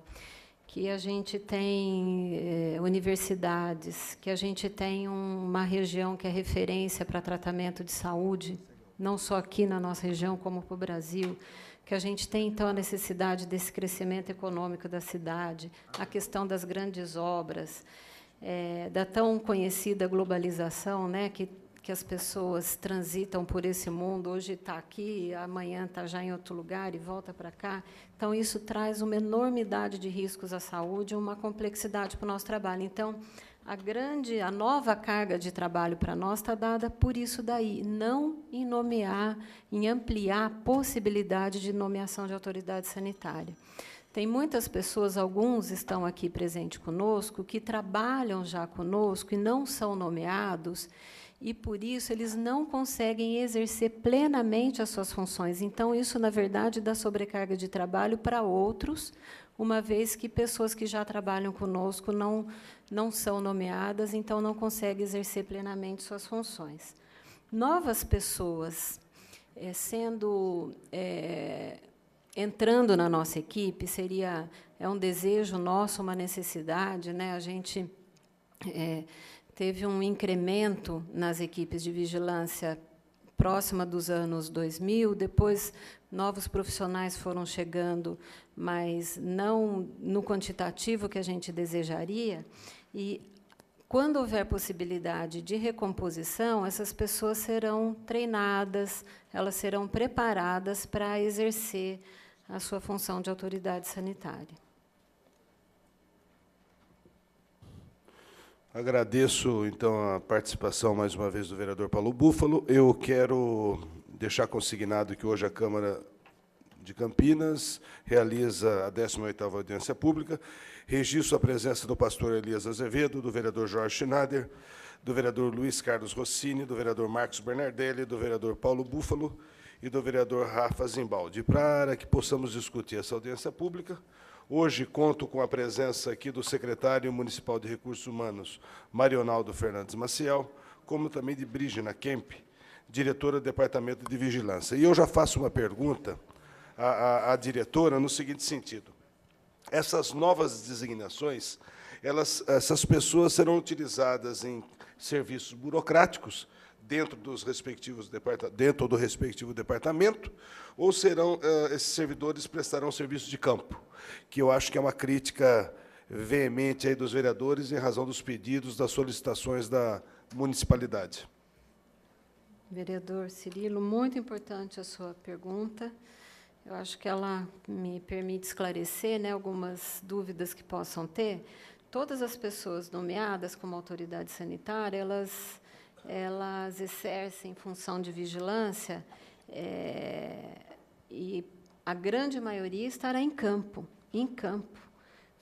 que a gente tem universidades, que a gente tem uma região que é referência para tratamento de saúde, não só aqui na nossa região, como para o Brasil, que a gente tem, então, a necessidade desse crescimento econômico da cidade, a questão das grandes obras, da tão conhecida globalização, né, que as pessoas transitam por esse mundo, hoje está aqui, amanhã está já em outro lugar e volta para cá. Então, isso traz uma enormidade de riscos à saúde, uma complexidade para o nosso trabalho. Então, a nova carga de trabalho para nós está dada por isso daí, não em nomear, em ampliar a possibilidade de nomeação de autoridade sanitária. Tem muitas pessoas, alguns estão aqui presentes conosco, que trabalham já conosco e não são nomeados, e, por isso, eles não conseguem exercer plenamente as suas funções. Então, isso, na verdade, dá sobrecarga de trabalho para outros, uma vez que pessoas que já trabalham conosco não são nomeadas, então não conseguem exercer plenamente suas funções. Novas pessoas entrando na nossa equipe, é um desejo nosso, uma necessidade, né? A gente teve um incremento nas equipes de vigilância próxima dos anos 2000, depois novos profissionais foram chegando, mas não no quantitativo que a gente desejaria, e, quando houver possibilidade de recomposição, essas pessoas serão treinadas, elas serão preparadas para exercer a sua função de autoridade sanitária. Agradeço, então, a participação, mais uma vez, do vereador Paulo Búfalo. Eu quero deixar consignado que hoje a Câmara de Campinas realiza a 18ª audiência pública. Registro a presença do pastor Elias Azevedo, do vereador Jorge Schneider, do vereador Luiz Carlos Rossini, do vereador Marcos Bernardelli, do vereador Paulo Búfalo e do vereador Rafa Zimbaldi. Para que possamos discutir essa audiência pública, hoje conto com a presença aqui do secretário municipal de Recursos Humanos, Marionaldo Fernandes Maciel, como também de Brígina Kemp, diretora do Departamento de Vigilância. E eu já faço uma pergunta à diretora no seguinte sentido. Essas novas designações, essas pessoas serão utilizadas em serviços burocráticos dentro do respectivo departamento, ou esses servidores prestarão serviço de campo, que eu acho que é uma crítica veemente aí dos vereadores em razão dos pedidos, das solicitações da municipalidade. Vereador Cirilo, muito importante a sua pergunta. Eu acho que ela me permite esclarecer, né, algumas dúvidas que possam ter. Todas as pessoas nomeadas como autoridade sanitária, elas exercem função de vigilância, e a grande maioria estará em campo,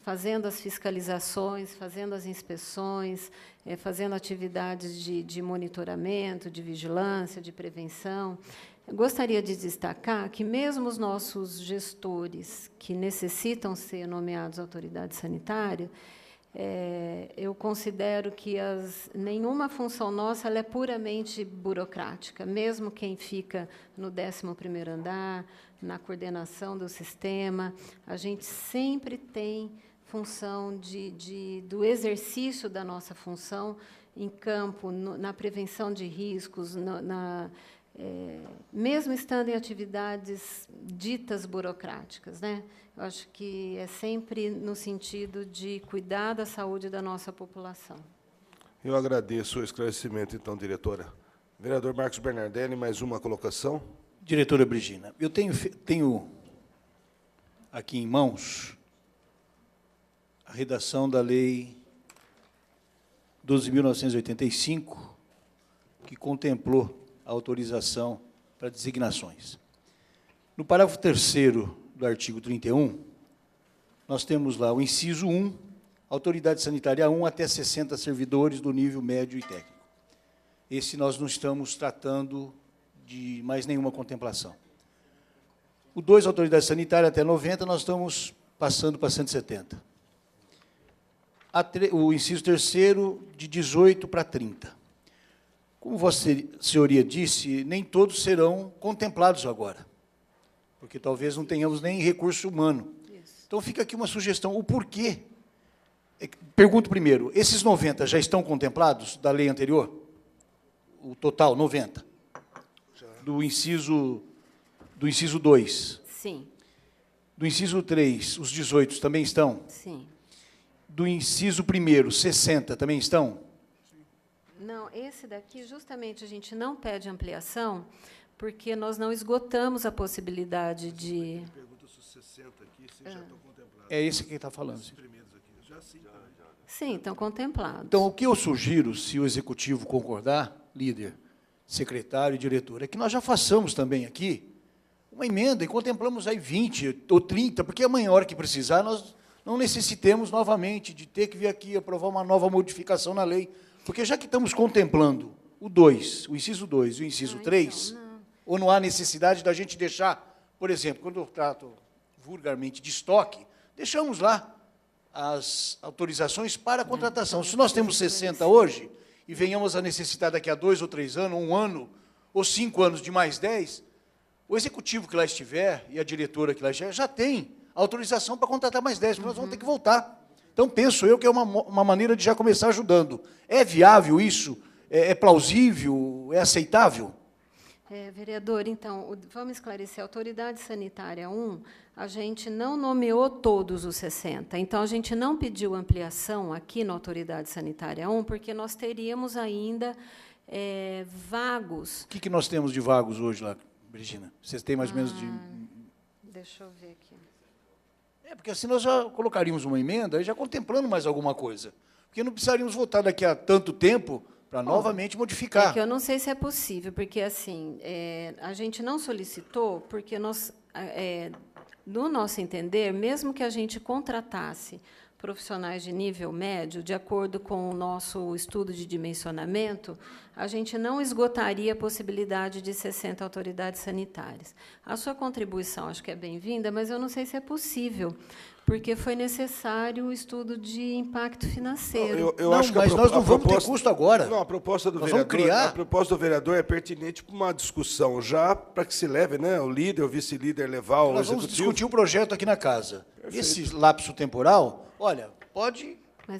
fazendo as fiscalizações, fazendo as inspeções, fazendo atividades de monitoramento, de vigilância, de prevenção. Eu gostaria de destacar que, mesmo os nossos gestores que necessitam ser nomeados autoridade sanitária, eu considero que nenhuma função nossa ela é puramente burocrática. Mesmo quem fica no 11º andar, na coordenação do sistema, a gente sempre tem função do exercício da nossa função em campo, na prevenção de riscos, mesmo estando em atividades ditas burocráticas, né? Eu acho que é sempre no sentido de cuidar da saúde da nossa população. Eu agradeço o esclarecimento, então, diretora. Vereador Marcos Bernardelli, mais uma colocação. Diretora Brígina, eu tenho aqui em mãos a redação da Lei 12.985, que contemplou a autorização para designações. No parágrafo 3º do artigo 31, nós temos lá o inciso 1, autoridade sanitária 1 até 60 servidores do nível médio e técnico. esse nós não estamos tratando de mais nenhuma contemplação. O 2, autoridade sanitária, até 90, nós estamos passando para 170. O inciso 3º, de 18 para 30. Como Vossa Senhoria disse, nem todos serão contemplados agora, porque talvez não tenhamos nem recurso humano. Então, fica aqui uma sugestão. O porquê? Pergunto primeiro, esses 90 já estão contemplados da lei anterior? O total, 90? Do inciso 2? Sim. Do inciso 3, os 18 também estão? Sim. Do inciso 1º, 60 também estão? Não, esse daqui, justamente, a gente não pede ampliação, porque nós não esgotamos a possibilidade de... Pergunta se os 60 aqui já estão contemplados. É esse que está falando. Os primeiros aqui. Já sim. Sim, estão contemplados. Então, o que eu sugiro, se o Executivo concordar, líder, secretário e diretor, é que nós já façamos também aqui uma emenda e contemplamos aí 20 ou 30, porque amanhã, a hora que precisar, nós não necessitemos novamente de ter que vir aqui aprovar uma nova modificação na lei, porque já que estamos contemplando o 2, o inciso 2 e o inciso 3, então, não. ou não há necessidade da gente deixar, por exemplo, quando eu trato vulgarmente de estoque, deixamos lá as autorizações para a contratação. Se nós temos 60 hoje, e venhamos a necessitar daqui a 2 ou 3 anos, 1 ano, ou 5 anos de mais 10, o executivo que lá estiver, e a diretora que lá estiver, já tem autorização para contratar mais 10, porque nós vamos ter que voltar. Então, penso eu que é uma maneira de já começar ajudando. É viável isso? É plausível? É aceitável? Vereador, então, vamos esclarecer. A Autoridade Sanitária 1, a gente não nomeou todos os 60. Então, a gente não pediu ampliação aqui na Autoridade Sanitária 1, porque nós teríamos ainda vagos. O que nós temos de vagos hoje lá, Brigina? Vocês têm mais ou menos de... Deixa eu ver aqui. Porque assim nós já colocaríamos uma emenda e já contemplando mais alguma coisa. Porque não precisaríamos votar daqui a tanto tempo para novamente modificar. É que eu não sei se é possível, porque assim, a gente não solicitou, porque nós, no nosso entender, mesmo que a gente contratasse profissionais de nível médio, de acordo com o nosso estudo de dimensionamento, a gente não esgotaria a possibilidade de 60 autoridades sanitárias. A sua contribuição acho que é bem-vinda, mas eu não sei se é possível, porque foi necessário o estudo de impacto financeiro. Eu acho que mas nós não vamos ter custo agora. Não, a proposta do Nós vereador, vamos criar. a proposta do vereador é pertinente para uma discussão já, para que se leve, né, o líder, o vice-líder levar o Nós vamos executivo. discutir o projeto aqui na casa. Esse lapso temporal, olha,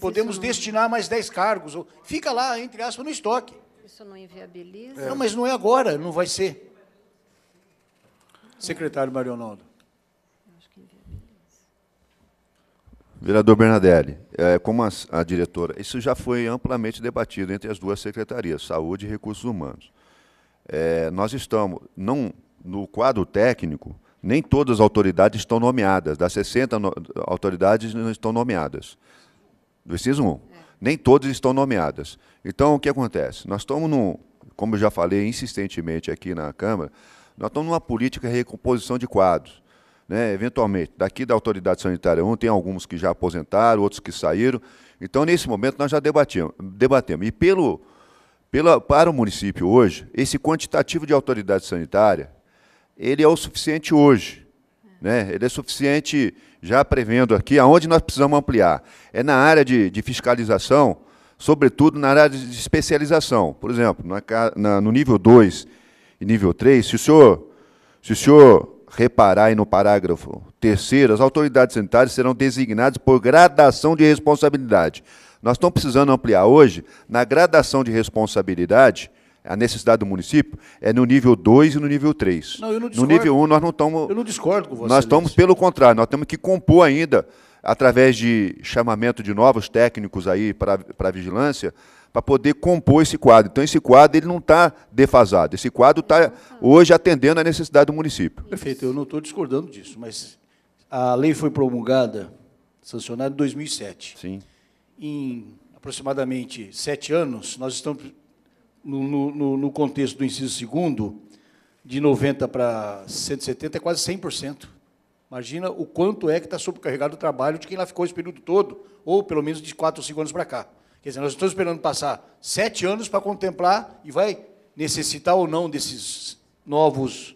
podemos destinar mais 10 cargos. Fica lá, entre aspas, no estoque. Isso não inviabiliza? Não, mas não é agora, não vai ser. Secretário Mário Arnaldo. Acho que inviabiliza. Vereador Bernadelli, como a diretora, isso já foi amplamente debatido entre as duas secretarias, Saúde e Recursos Humanos. Nós estamos, no quadro técnico, nem todas as autoridades estão nomeadas, das 60 autoridades não estão nomeadas, do inciso 1. Nem todas estão nomeadas. Então, o que acontece? Nós estamos, como eu já falei insistentemente aqui na Câmara, nós estamos numa política de recomposição de quadros. Né? Eventualmente, daqui da Autoridade Sanitária 1, tem alguns que já aposentaram, outros que saíram. Então, nesse momento, nós já debatemos. E para o município hoje, esse quantitativo de autoridade sanitária, ele é o suficiente hoje. Né? Ele é suficiente, já prevendo aqui, aonde nós precisamos ampliar. É na área de fiscalização, sobretudo na área de especialização. Por exemplo, no nível 2 e nível 3, se o senhor reparar aí no parágrafo 3º, as autoridades sanitárias serão designadas por gradação de responsabilidade. Nós estamos precisando ampliar hoje, na gradação de responsabilidade, a necessidade do município é no nível 2 e no nível 3. Não, eu não no nível 1, nós não estamos... Eu não discordo com você. Nós estamos, pelo contrário, nós temos que compor ainda, através de chamamento de novos técnicos aí para a vigilância, para poder compor esse quadro. Então, esse quadro ele não está defasado. Esse quadro está, hoje, atendendo à necessidade do município. Perfeito, eu não estou discordando disso, mas a lei foi promulgada, sancionada em 2007. Sim. Em aproximadamente 7 anos, nós estamos... No contexto do inciso 2º, de 90 para 170, é quase 100%. Imagina o quanto é que está sobrecarregado o trabalho de quem lá ficou esse período todo, ou pelo menos de 4 ou 5 anos para cá. Quer dizer, nós estamos esperando passar 7 anos para contemplar e vai necessitar ou não desses novos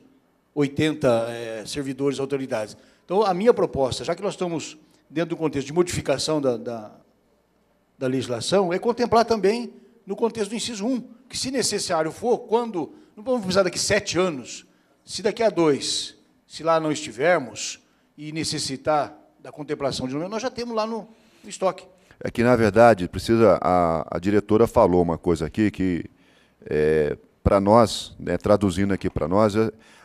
80 servidores, autoridades. Então, a minha proposta, já que nós estamos dentro do contexto de modificação da legislação, é contemplar também no contexto do inciso 1, que, se necessário for, quando... Não vamos precisar daqui 7 anos, se daqui a 2, se lá não estivermos e necessitar da contemplação de número, nós já temos lá no estoque. É que, na verdade, a diretora falou uma coisa aqui que, para nós, né, traduzindo aqui para nós,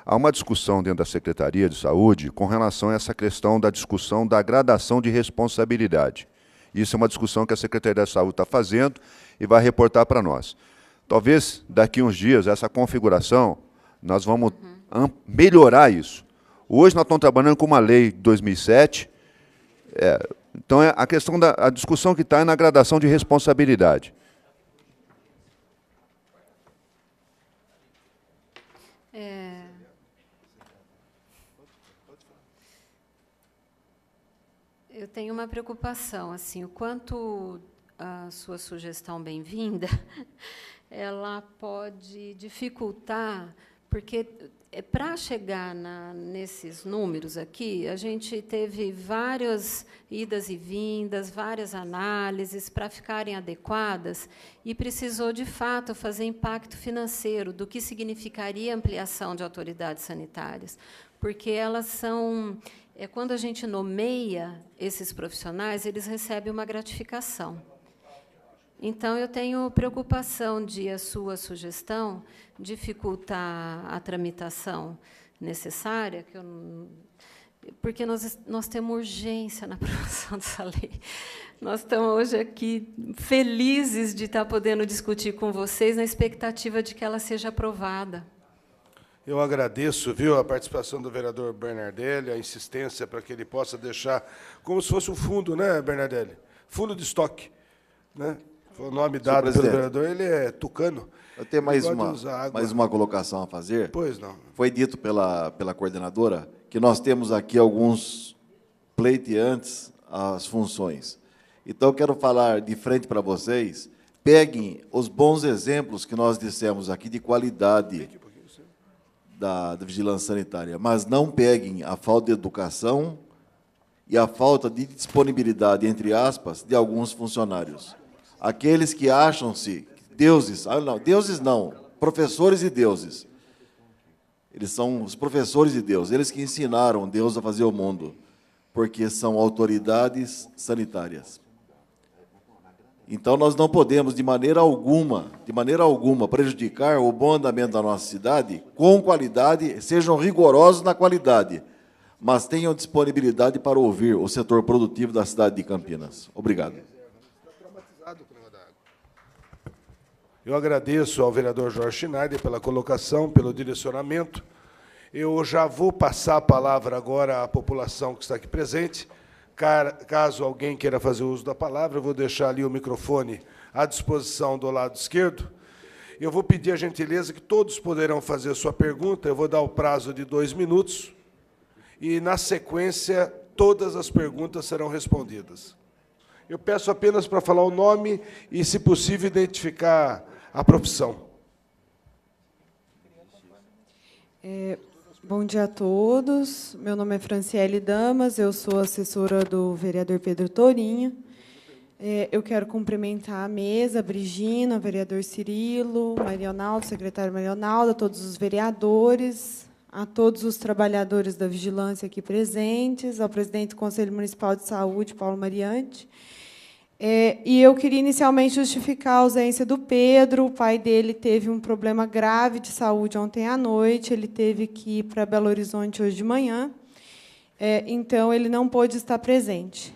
há uma discussão dentro da Secretaria de Saúde com relação a essa questão da discussão da gradação de responsabilidade. Isso é uma discussão que a Secretaria da Saúde está fazendo e vai reportar para nós. Talvez, daqui uns dias, essa configuração, nós vamos melhorar isso. Hoje nós estamos trabalhando com uma lei de 2007, então a questão a discussão que está é na gradação de responsabilidade. Eu tenho uma preocupação, assim, o quanto a sua sugestão bem-vinda, ela pode dificultar, porque para chegar nesses números aqui, a gente teve várias idas e vindas, várias análises para ficarem adequadas e precisou, de fato, fazer impacto financeiro do que significaria ampliação de autoridades sanitárias, porque elas são... quando a gente nomeia esses profissionais, eles recebem uma gratificação. Então, eu tenho preocupação de a sua sugestão dificultar a tramitação necessária, porque nós temos urgência na aprovação dessa lei. Nós estamos hoje aqui felizes de estar podendo discutir com vocês na expectativa de que ela seja aprovada. Eu agradeço, viu, a participação do vereador Bernardelli, a insistência para que ele possa deixar como se fosse um fundo, né, Bernardelli? Fundo de estoque, né? Foi o nome dado pelo vereador, ele é tucano. Eu tenho mais uma colocação a fazer. Pois não. Foi dito pela coordenadora que nós temos aqui alguns pleiteantes às funções. Então, eu quero falar de frente para vocês, peguem os bons exemplos que nós dissemos aqui de qualidade da vigilância sanitária, mas não peguem a falta de educação e a falta de disponibilidade, entre aspas, de alguns funcionários. Aqueles que acham-se deuses, deuses não, professores e deuses. Eles são os professores de Deus, eles que ensinaram Deus a fazer o mundo, porque são autoridades sanitárias. Então, nós não podemos, de maneira alguma, prejudicar o bom andamento da nossa cidade com qualidade, sejam rigorosos na qualidade, mas tenham disponibilidade para ouvir o setor produtivo da cidade de Campinas. Obrigado. Eu agradeço ao vereador Jorge Schneider pela colocação, pelo direcionamento. Eu já vou passar a palavra agora à população que está aqui presente. Caso alguém queira fazer uso da palavra, eu vou deixar ali o microfone à disposição do lado esquerdo. Eu vou pedir a gentileza que todos poderão fazer a sua pergunta. Eu vou dar o prazo de 2 minutos. E, na sequência, todas as perguntas serão respondidas. Eu peço apenas para falar o nome e, se possível, identificar a profissão. Bom dia a todos. Meu nome é Franciele Damas, eu sou assessora do vereador Pedro Torinho. Eu quero cumprimentar a mesa, a Brigina, o vereador Cirilo, Marionaldo, secretário Marionaldo, a todos os vereadores, a todos os trabalhadores da vigilância aqui presentes, ao presidente do Conselho Municipal de Saúde, Paulo Mariante. E eu queria inicialmente justificar a ausência do Pedro. O pai dele teve um problema grave de saúde ontem à noite, ele teve que ir para Belo Horizonte hoje de manhã, então ele não pôde estar presente.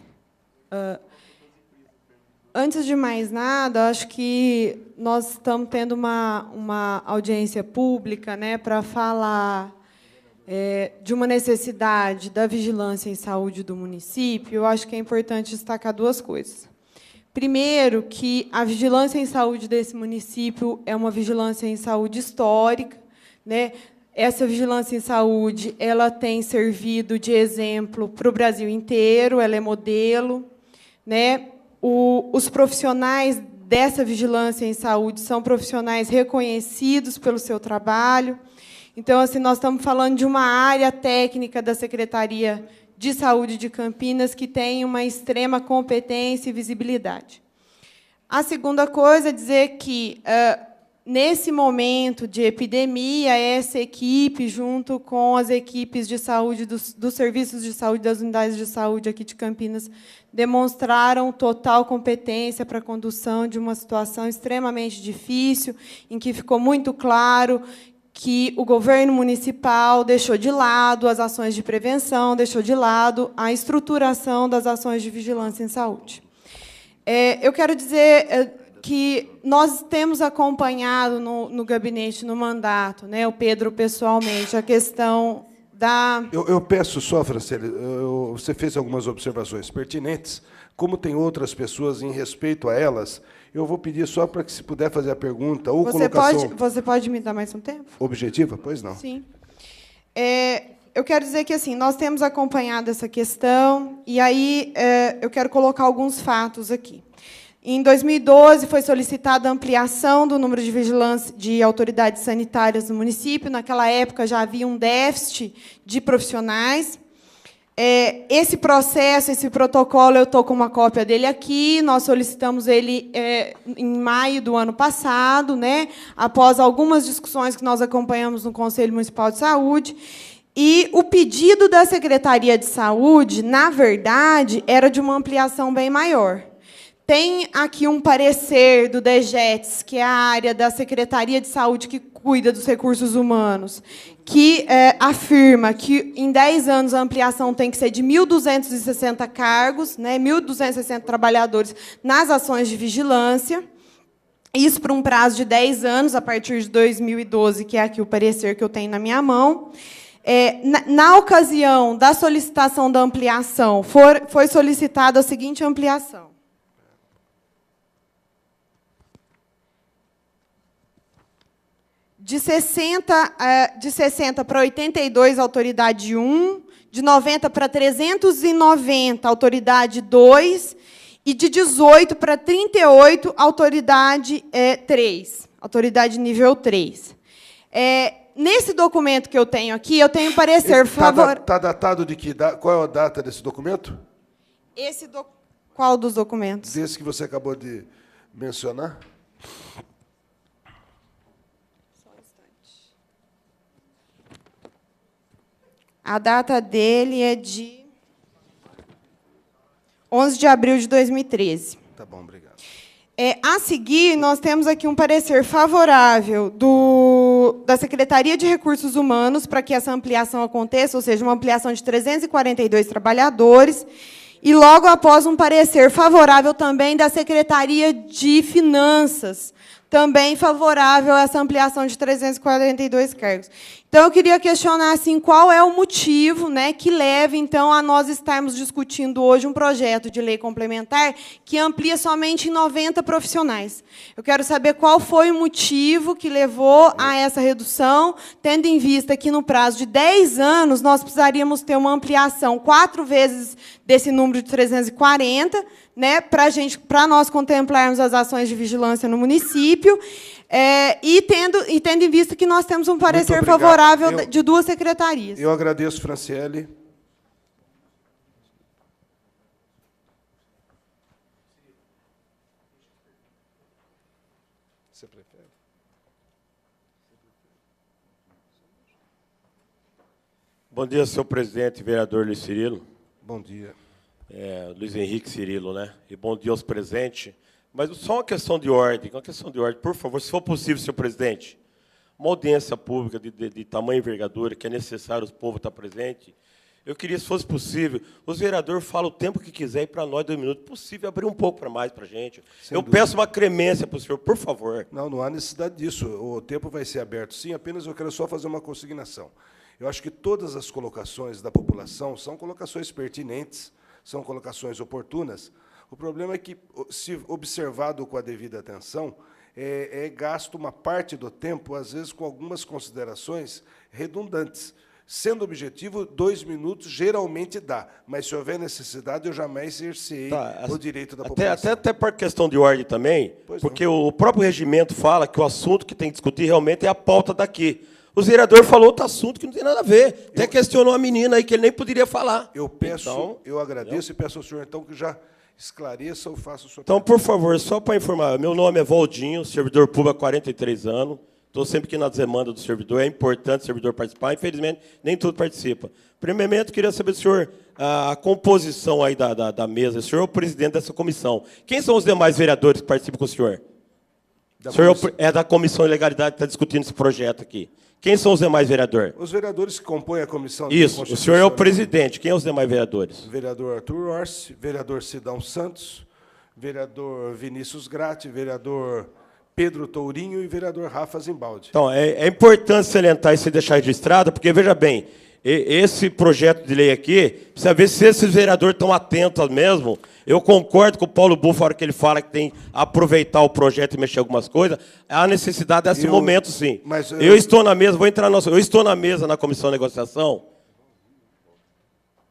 Antes de mais nada, acho que nós estamos tendo uma audiência pública, né, para falar de uma necessidade da vigilância em saúde do município. Eu acho que é importante destacar 2 coisas. Primeiro, que a vigilância em saúde desse município é uma vigilância em saúde histórica, né? Essa vigilância em saúde, ela tem servido de exemplo para o Brasil inteiro, ela é modelo, né? Os profissionais dessa vigilância em saúde são profissionais reconhecidos pelo seu trabalho. Então, assim, nós estamos falando de uma área técnica da Secretaria de Saúde de Campinas que tem uma extrema competência e visibilidade. A segunda coisa é dizer que, nesse momento de epidemia, essa equipe, junto com as equipes de saúde dos serviços de saúde, das unidades de saúde aqui de Campinas, demonstraram total competência para a condução de uma situação extremamente difícil, em que ficou muito claro que o governo municipal deixou de lado as ações de prevenção, deixou de lado a estruturação das ações de vigilância em saúde. Eu quero dizer que nós temos acompanhado no gabinete, no mandato, né, o Pedro pessoalmente, a questão da... Eu peço só, Franciele, você fez algumas observações pertinentes, como tem outras pessoas, em respeito a elas, eu vou pedir só para que, se puder fazer a pergunta ou colocação... Você pode me dar mais um tempo? Objetiva? Pois não. Sim. Eu quero dizer que, assim, nós temos acompanhado essa questão, e aí eu quero colocar alguns fatos aqui. Em 2012, foi solicitada a ampliação do número de vigilância de autoridades sanitárias no município. Naquela época, já havia um déficit de profissionais. Esse processo, esse protocolo, eu estou com uma cópia dele aqui. Nós solicitamos ele em maio do ano passado, né, após algumas discussões que nós acompanhamos no Conselho Municipal de Saúde. E o pedido da Secretaria de Saúde, na verdade, era de uma ampliação bem maior. Tem aqui um parecer do DGETS, que é a área da Secretaria de Saúde que cuida dos recursos humanos, que afirma que, em 10 anos, a ampliação tem que ser de 1.260 cargos, né, 1.260 trabalhadores nas ações de vigilância, isso por um prazo de 10 anos, a partir de 2012, que é aqui o parecer que eu tenho na minha mão. Na ocasião da solicitação da ampliação, foi solicitada a seguinte ampliação. De 60 para 82, autoridade 1, de 90 para 390, autoridade 2, e de 18 para 38, autoridade 3, autoridade nível 3. Nesse documento que eu tenho aqui, eu tenho parecer favorável... Está datado de que? Qual é a data desse documento? Qual dos documentos? Desse que você acabou de mencionar? A data dele é de 11 de abril de 2013. Tá bom, obrigado. A seguir, nós temos aqui um parecer favorável da Secretaria de Recursos Humanos para que essa ampliação aconteça, ou seja, uma ampliação de 342 trabalhadores, e, logo após, um parecer favorável também da Secretaria de Finanças, também favorável a essa ampliação de 342 cargos. Então, eu queria questionar assim, qual é o motivo, né, que leva, então, a nós estarmos discutindo hoje um projeto de lei complementar que amplia somente em 90 profissionais. Eu quero saber qual foi o motivo que levou a essa redução, tendo em vista que, no prazo de 10 anos, nós precisaríamos ter uma ampliação 4 vezes desse número de 340, né, para nós contemplarmos as ações de vigilância no município, e tendo em vista que nós temos um parecer favorável de 2 secretarias. Eu agradeço, Franciele. Você prefere? Bom dia, senhor presidente, vereador Luiz Cirilo. Bom dia. Luiz Henrique Cirilo, né? E bom dia aos presentes. Mas só uma questão de ordem, por favor, se for possível, senhor presidente, uma audiência pública de tamanho e envergadura, que é necessário o povo estar presente. Eu queria, se fosse possível, os vereadores falam o tempo que quiser e para nós 2 minutos, possível abrir um pouco para mais para a gente. Eu peço uma cremência para o senhor, por favor. Não há necessidade disso. O tempo vai ser aberto, sim, apenas eu quero só fazer uma consignação. Eu acho que todas as colocações da população são colocações pertinentes, são colocações oportunas. O problema é que, se observado com a devida atenção, gasto uma parte do tempo, às vezes, com algumas considerações redundantes. Sendo objetivo, 2 minutos geralmente dá, mas se houver necessidade, eu jamais exercerei o direito da população. Até por questão de ordem também, porque o próprio regimento fala que o assunto que tem que discutir realmente é a pauta daqui. O vereador falou outro assunto que não tem nada a ver. Até questionou a menina aí, que ele nem poderia falar. Eu peço, eu agradeço e peço ao senhor, então, que já esclareça ou faça o seu... Então, por favor, só para informar, meu nome é Valdinho, servidor público há 43 anos. Estou sempre aqui na demanda do servidor, é importante o servidor participar, infelizmente, nem tudo participa. Primeiramente, queria saber do senhor a composição aí da mesa. O senhor é o presidente dessa comissão. Quem são os demais vereadores que participam com o senhor? O senhor é da Comissão de Legalidade que está discutindo esse projeto aqui. Quem são os demais vereadores? Os vereadores que compõem a comissão... Isso, o senhor é o presidente. Quem são os demais vereadores? Vereador Arthur Orsi, vereador Sidão Santos, vereador Vinícius Gratti, vereador Pedro Tourinho e vereador Rafa Zimbaldi. Então, é importante salientar isso e deixar registrado, porque, veja bem, esse projeto de lei aqui, precisa ver se esses vereadores estão atentos mesmo. Eu concordo com o Paulo Buff, na hora que ele fala que tem que aproveitar o projeto e mexer algumas coisas. Há necessidade desse momento, sim. Mas eu estou na mesa, eu estou na mesa na comissão de negociação.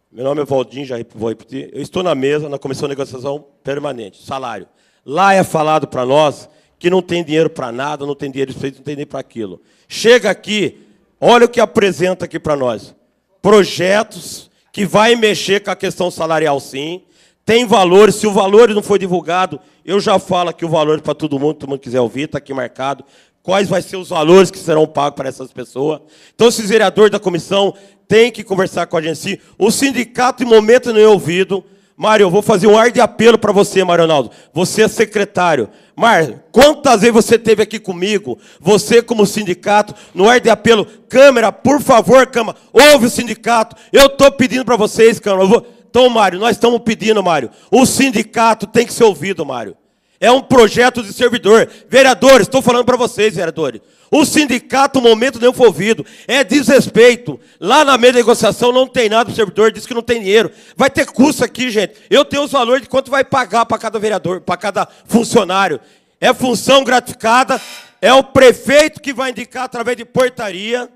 Meu nome é Valdinho, já vou repetir. Eu estou na mesa na comissão de negociação permanente, salário. Lá é falado para nós que não tem dinheiro para nada, não tem dinheiro feito, não tem dinheiro para aquilo. Chega aqui, olha o que apresenta aqui para nós. Projetos que vai mexer com a questão salarial, sim. Tem valores, se o valor não for divulgado, eu já falo aqui o valor para todo mundo quiser ouvir, está aqui marcado. Quais vão ser os valores que serão pagos para essas pessoas. Então, esses vereadores da comissão têm que conversar com a gente. O sindicato, em momento nenhum, é ouvido. Mário, eu vou fazer um ar de apelo para você, Mário Ronaldo. Você é secretário. Mário, quantas vezes você esteve aqui comigo, você como sindicato, no ar de apelo, Câmara, por favor, Câmara, ouve o sindicato. Eu estou pedindo para vocês, Câmara. Então, Mário, nós estamos pedindo, Mário. O sindicato tem que ser ouvido, Mário. É um projeto de servidor. Vereadores, estou falando para vocês, vereadores. O sindicato, no momento nenhum foi ouvido. É desrespeito. Lá na mesa de negociação não tem nada para o servidor, diz que não tem dinheiro. Vai ter custo aqui, gente. Eu tenho os valores de quanto vai pagar para cada vereador, para cada funcionário. É função gratificada, é o prefeito que vai indicar através de portaria,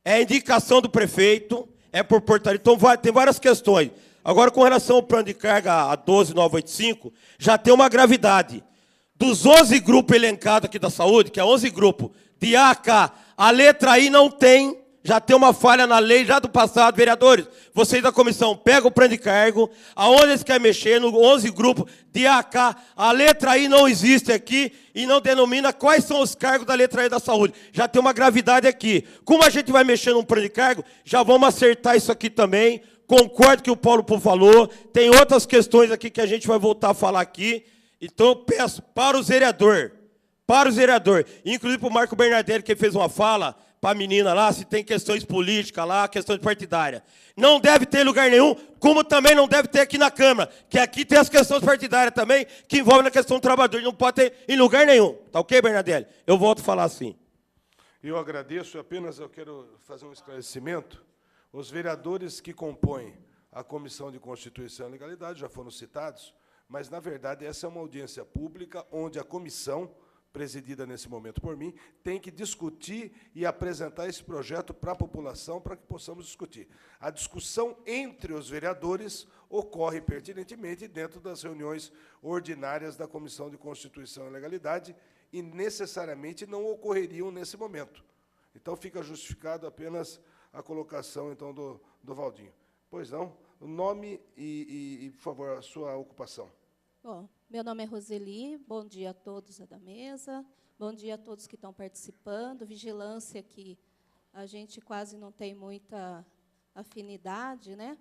é a indicação do prefeito, é por portaria. Então, tem várias questões. Agora, com relação ao plano de carga a 12.985, já tem uma gravidade. Dos 11 grupos elencados aqui da saúde, que é 11 grupos, de A a K, a letra I não tem, já tem uma falha na lei já do passado. Vereadores, vocês da comissão, pegam o plano de cargo, aonde eles querem mexer, no 11 grupos, de A a K, a letra I não existe aqui e não denomina quais são os cargos da letra I da saúde. Já tem uma gravidade aqui. Como a gente vai mexer num plano de cargo, já vamos acertar isso aqui também. Concordo que o Paulo Pô falou, tem outras questões aqui que a gente vai voltar a falar aqui. Então eu peço para o vereador, inclusive para o Marco Bernardelli, que fez uma fala para a menina lá, se tem questões políticas lá, questões partidárias. Não deve ter lugar nenhum, como também não deve ter aqui na Câmara, que aqui tem as questões partidárias também, que envolvem a questão do trabalhador, não pode ter em lugar nenhum. Tá ok, Bernardelli? Eu volto a falar assim. Eu agradeço, apenas eu quero fazer um esclarecimento. Os vereadores que compõem a Comissão de Constituição e Legalidade já foram citados, mas, na verdade, essa é uma audiência pública onde a comissão, presidida nesse momento por mim, tem que discutir e apresentar esse projeto para a população para que possamos discutir. A discussão entre os vereadores ocorre pertinentemente dentro das reuniões ordinárias da Comissão de Constituição e Legalidade e, necessariamente, não ocorreriam nesse momento. Então, fica justificado apenas a colocação, então, do Valdinho. Pois não? O nome e, por favor, a sua ocupação. Bom, meu nome é Roseli, bom dia a todos da mesa, bom dia a todos que estão participando. Vigilância, que a gente quase não tem muita afinidade, né?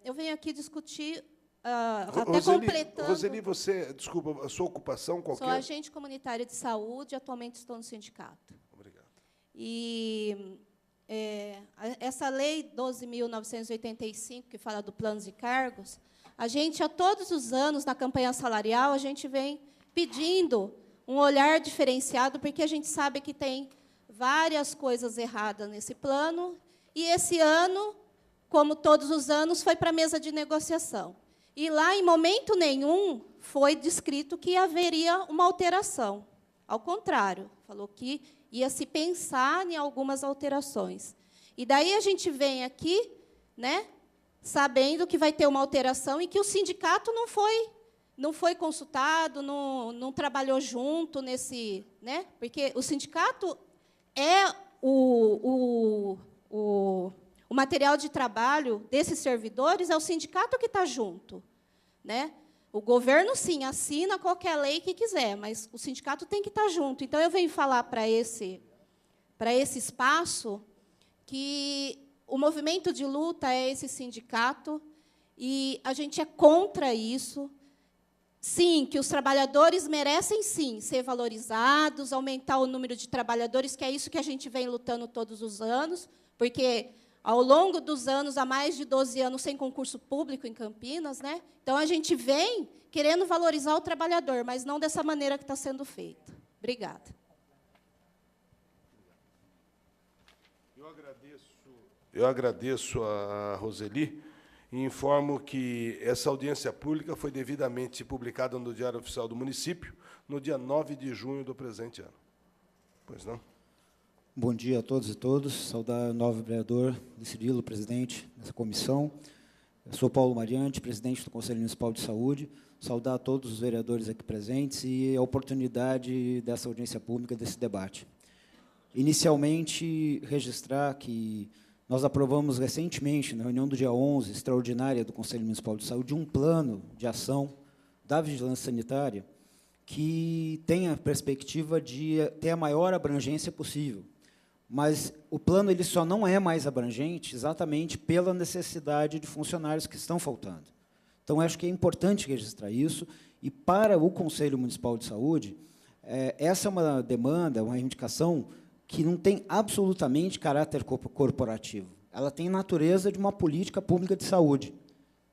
Eu venho aqui discutir, até completando... Roseli, você, desculpa, a sua ocupação qualquer? Sou agente comunitária de saúde, atualmente estou no sindicato. Obrigado. E... essa lei 12.985, que fala do plano de cargos, a gente, a todos os anos, na campanha salarial, a gente vem pedindo um olhar diferenciado, porque a gente sabe que tem várias coisas erradas nesse plano, e esse ano, como todos os anos, foi para a mesa de negociação. E lá, em momento nenhum, foi descrito que haveria uma alteração. Ao contrário, falou que ia se pensar em algumas alterações. E daí a gente vem aqui, né, sabendo que vai ter uma alteração e que o sindicato não foi consultado, não trabalhou junto nesse, né? Porque o sindicato é o material de trabalho desses servidores, é o sindicato que está junto, né? O governo, sim, assina qualquer lei que quiser, mas o sindicato tem que estar junto. Então, eu venho falar para esse espaço que o movimento de luta é esse sindicato e a gente é contra isso. Sim, que os trabalhadores merecem, sim, ser valorizados, aumentar o número de trabalhadores, que é isso que a gente vem lutando todos os anos, porque, ao longo dos anos, há mais de 12 anos, sem concurso público em Campinas, né? Então, a gente vem querendo valorizar o trabalhador, mas não dessa maneira que está sendo feito. Obrigada. Eu agradeço a Roseli e informo que essa audiência pública foi devidamente publicada no Diário Oficial do Município no dia 9 de junho do presente ano. Pois não? Bom dia a todos e todas. Saudar o novo vereador Cirilo, presidente dessa comissão. Eu sou Paulo Mariante, presidente do Conselho Municipal de Saúde. Saudar a todos os vereadores aqui presentes e a oportunidade dessa audiência pública, desse debate. Inicialmente, registrar que nós aprovamos recentemente, na reunião do dia 11, extraordinária do Conselho Municipal de Saúde, um plano de ação da vigilância sanitária que tem a perspectiva de ter a maior abrangência possível. Mas o plano ele só não é mais abrangente exatamente pela necessidade de funcionários que estão faltando. Então, acho que é importante registrar isso. E, para o Conselho Municipal de Saúde, essa é uma demanda, uma reivindicação que não tem absolutamente caráter corporativo. Ela tem natureza de uma política pública de saúde.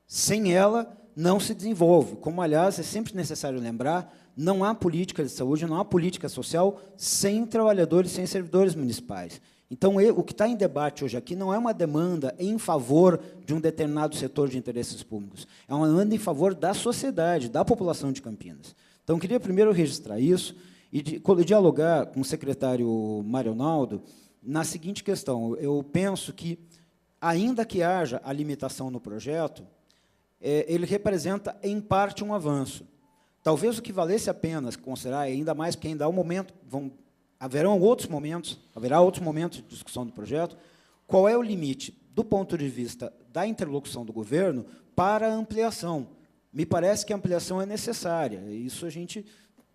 Sem ela, não se desenvolve. Como, aliás, é sempre necessário lembrar, não há política de saúde, não há política social sem trabalhadores, sem servidores municipais. Então, o que está em debate hoje aqui não é uma demanda em favor de um determinado setor de interesses públicos, é uma demanda em favor da sociedade, da população de Campinas. Então, queria primeiro registrar isso e dialogar com o secretário Marionaldo na seguinte questão. Eu penso que, ainda que haja a limitação no projeto, ele representa, em parte, um avanço. Talvez o que valesse a pena considerar, ainda mais porque ainda há um momento, haverá outros momentos de discussão do projeto, qual é o limite, do ponto de vista da interlocução do governo, para a ampliação. Me parece que a ampliação é necessária, isso a gente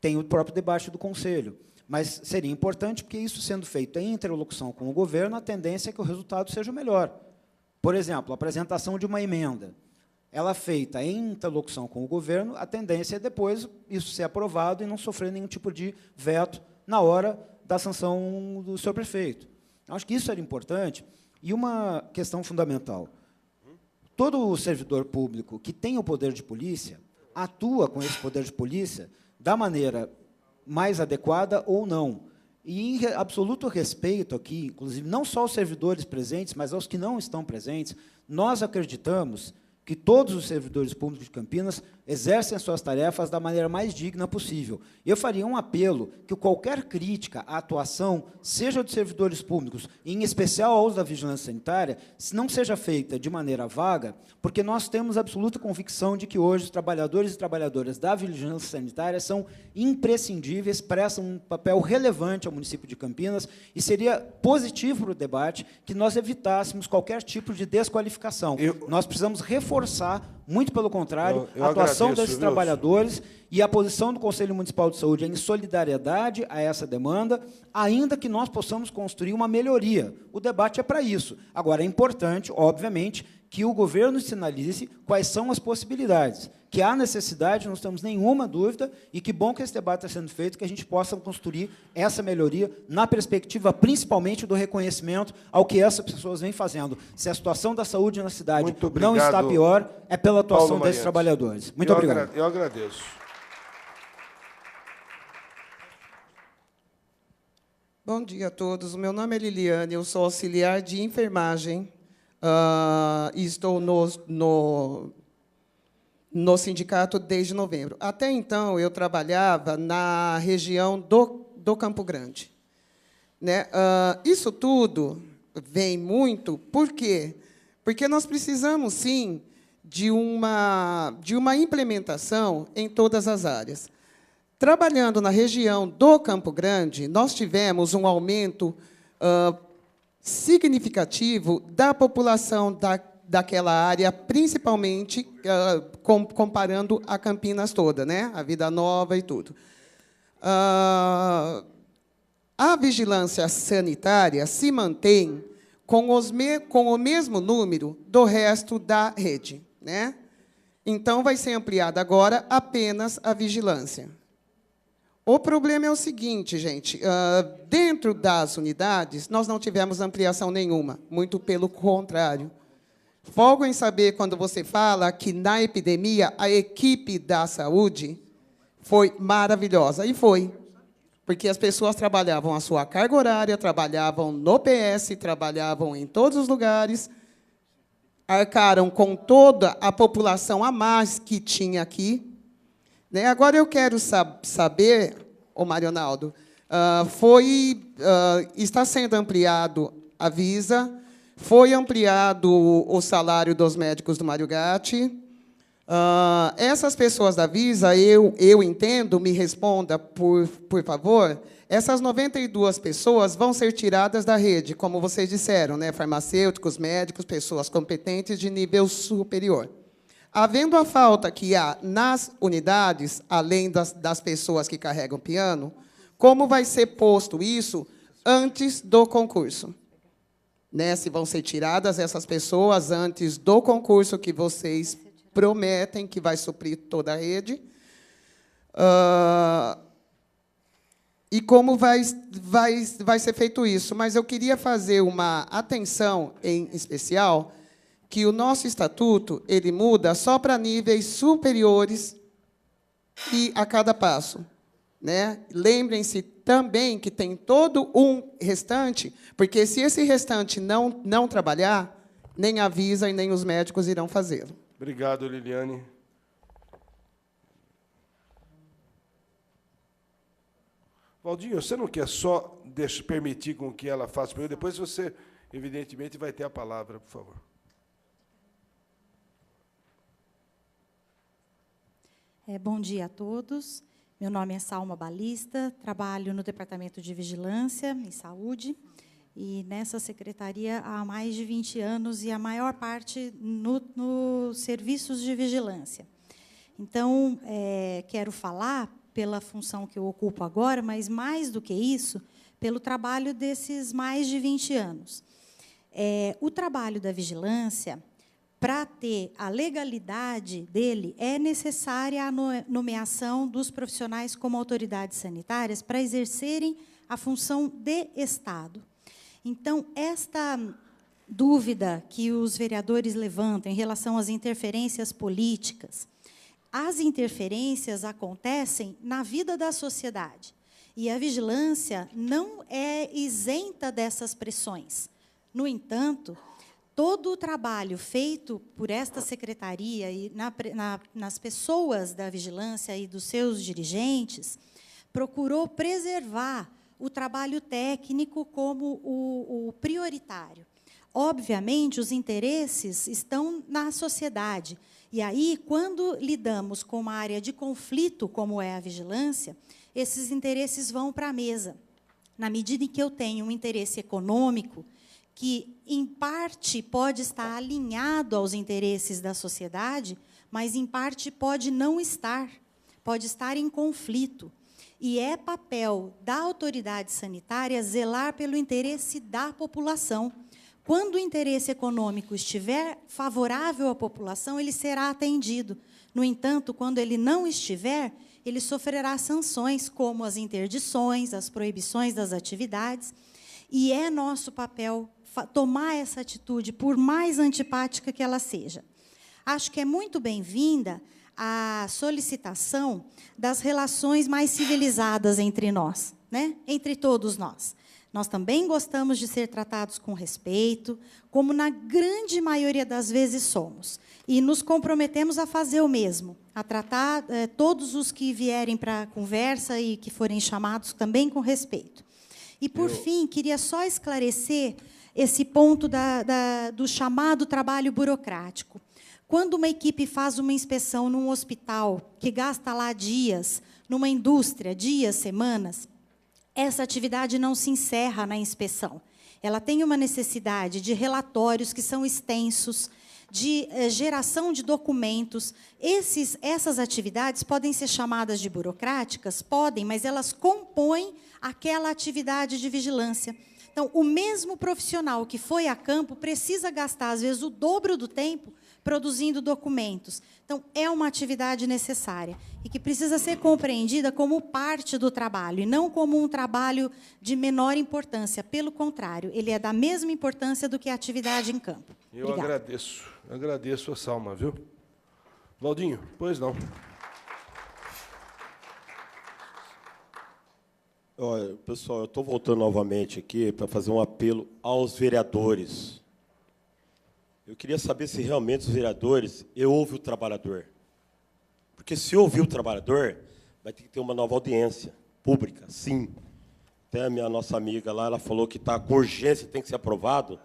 tem o próprio debate do Conselho, mas seria importante, porque isso sendo feito em interlocução com o governo, a tendência é que o resultado seja melhor. Por exemplo, a apresentação de uma emenda, ela feita em interlocução com o governo, a tendência é depois isso ser aprovado e não sofrer nenhum tipo de veto na hora da sanção do senhor prefeito. Acho que isso era importante. E uma questão fundamental. Todo servidor público que tem o poder de polícia atua com esse poder de polícia da maneira mais adequada ou não. E, em absoluto respeito aqui, inclusive, não só aos servidores presentes, mas aos que não estão presentes, nós acreditamos que todos os servidores públicos de Campinas exercem as suas tarefas da maneira mais digna possível. Eu faria um apelo que qualquer crítica à atuação, seja dos servidores públicos, em especial aos da vigilância sanitária, não seja feita de maneira vaga, porque nós temos absoluta convicção de que hoje os trabalhadores e trabalhadoras da vigilância sanitária são imprescindíveis, prestam um papel relevante ao município de Campinas, e seria positivo para o debate que nós evitássemos qualquer tipo de desqualificação. Nós precisamos reforçar, muito pelo contrário, a atuação desses trabalhadores e a posição do Conselho Municipal de Saúde em solidariedade a essa demanda, ainda que nós possamos construir uma melhoria. O debate é para isso. Agora, é importante, obviamente, que o governo sinalize quais são as possibilidades. Que há necessidade, não temos nenhuma dúvida, e que bom que esse debate está sendo feito, que a gente possa construir essa melhoria na perspectiva, principalmente, do reconhecimento ao que essas pessoas vêm fazendo. Se a situação da saúde na cidade não está pior, é pela atuação desses trabalhadores. Muito obrigado. Eu agradeço. Bom dia a todos. O meu nome é Liliane, eu sou auxiliar de enfermagem e estou no sindicato desde novembro. Até então, eu trabalhava na região do Campo Grande. Né? Isso tudo vem muito, por quê? Porque nós precisamos, sim, de uma implementação em todas as áreas. Trabalhando na região do Campo Grande, nós tivemos um aumento significativo da população daquela área, principalmente comparando a Campinas toda, né? A Vida Nova e tudo. A vigilância sanitária se mantém com o mesmo número do resto da rede, né? Então, vai ser ampliada agora apenas a vigilância. O problema é o seguinte, gente, dentro das unidades, nós não tivemos ampliação nenhuma, muito pelo contrário. Folgo em saber quando você fala que, na epidemia, a equipe da saúde foi maravilhosa, e foi, porque as pessoas trabalhavam a sua carga horária, trabalhavam no PS, trabalhavam em todos os lugares, arcaram com toda a população a mais que tinha aqui. Né? Agora, eu quero saber, ô Marionaldo, está sendo ampliado a Visa, foi ampliado o salário dos médicos do Mário Gatti. Essas pessoas da Visa, eu entendo, me responda, por favor, essas 92 pessoas vão ser tiradas da rede, como vocês disseram, né? Farmacêuticos, médicos, pessoas competentes de nível superior. Havendo a falta que há nas unidades, além das pessoas que carregam piano, como vai ser posto isso antes do concurso? Né? Se vão ser tiradas essas pessoas antes do concurso que vocês prometem que vai suprir toda a rede? E como vai ser feito isso? Mas eu queria fazer uma atenção em especial que o nosso estatuto ele muda só para níveis superiores e a cada passo. Né? Lembrem-se também que tem todo um restante, porque se esse restante não trabalhar, nem a Visa e nem os médicos irão fazê-lo. Obrigado, Liliane. Valdinho, você não quer só permitir com que ela faça primeiro, depois você, evidentemente, vai ter a palavra, por favor. Bom dia a todos. Meu nome é Salma Balista, trabalho no Departamento de Vigilância e Saúde, e nessa secretaria há mais de 20 anos, e a maior parte nos serviços de vigilância. Então, quero falar pela função que eu ocupo agora, mas, mais do que isso, pelo trabalho desses mais de 20 anos. O trabalho da vigilância, para ter a legalidade dele, é necessária a nomeação dos profissionais como autoridades sanitárias para exercerem a função de Estado. Então, esta dúvida que os vereadores levantam em relação às interferências políticas, as interferências acontecem na vida da sociedade, e a vigilância não é isenta dessas pressões. No entanto, todo o trabalho feito por esta secretaria e nas pessoas da vigilância e dos seus dirigentes procurou preservar o trabalho técnico como o prioritário. Obviamente, os interesses estão na sociedade. E aí, quando lidamos com uma área de conflito, como é a vigilância, esses interesses vão para a mesa. Na medida em que eu tenho um interesse econômico, que, em parte, pode estar alinhado aos interesses da sociedade, mas, em parte, pode não estar, pode estar em conflito. E é papel da autoridade sanitária zelar pelo interesse da população. Quando o interesse econômico estiver favorável à população, ele será atendido. No entanto, quando ele não estiver, ele sofrerá sanções, como as interdições, as proibições das atividades, e é nosso papel tomar essa atitude, por mais antipática que ela seja. Acho que é muito bem-vinda a solicitação das relações mais civilizadas entre nós, né? Entre todos nós. Nós também gostamos de ser tratados com respeito, como na grande maioria das vezes somos, e nos comprometemos a fazer o mesmo, a tratar todos os que vierem para a conversa e que forem chamados também com respeito. E, por fim, queria só esclarecer esse ponto do chamado trabalho burocrático. Quando uma equipe faz uma inspeção num hospital, que gasta lá dias, numa indústria, dias, semanas, essa atividade não se encerra na inspeção. Ela tem uma necessidade de relatórios que são extensos, de geração de documentos. Essas atividades podem ser chamadas de burocráticas? Podem, mas elas compõem aquela atividade de vigilância. Então, o mesmo profissional que foi a campo precisa gastar, às vezes, o dobro do tempo produzindo documentos. Então, é uma atividade necessária e que precisa ser compreendida como parte do trabalho, e não como um trabalho de menor importância. Pelo contrário, ele é da mesma importância do que a atividade em campo. Eu agradeço a Salma, viu? Valdinho, pois não. Olha, pessoal, eu estou voltando novamente aqui para fazer um apelo aos vereadores. Eu queria saber se realmente os vereadores ouvem o trabalhador. Porque se ouvir o trabalhador, vai ter que ter uma nova audiência pública, sim. Até a nossa amiga lá, ela falou que está com urgência, tem que ser aprovado.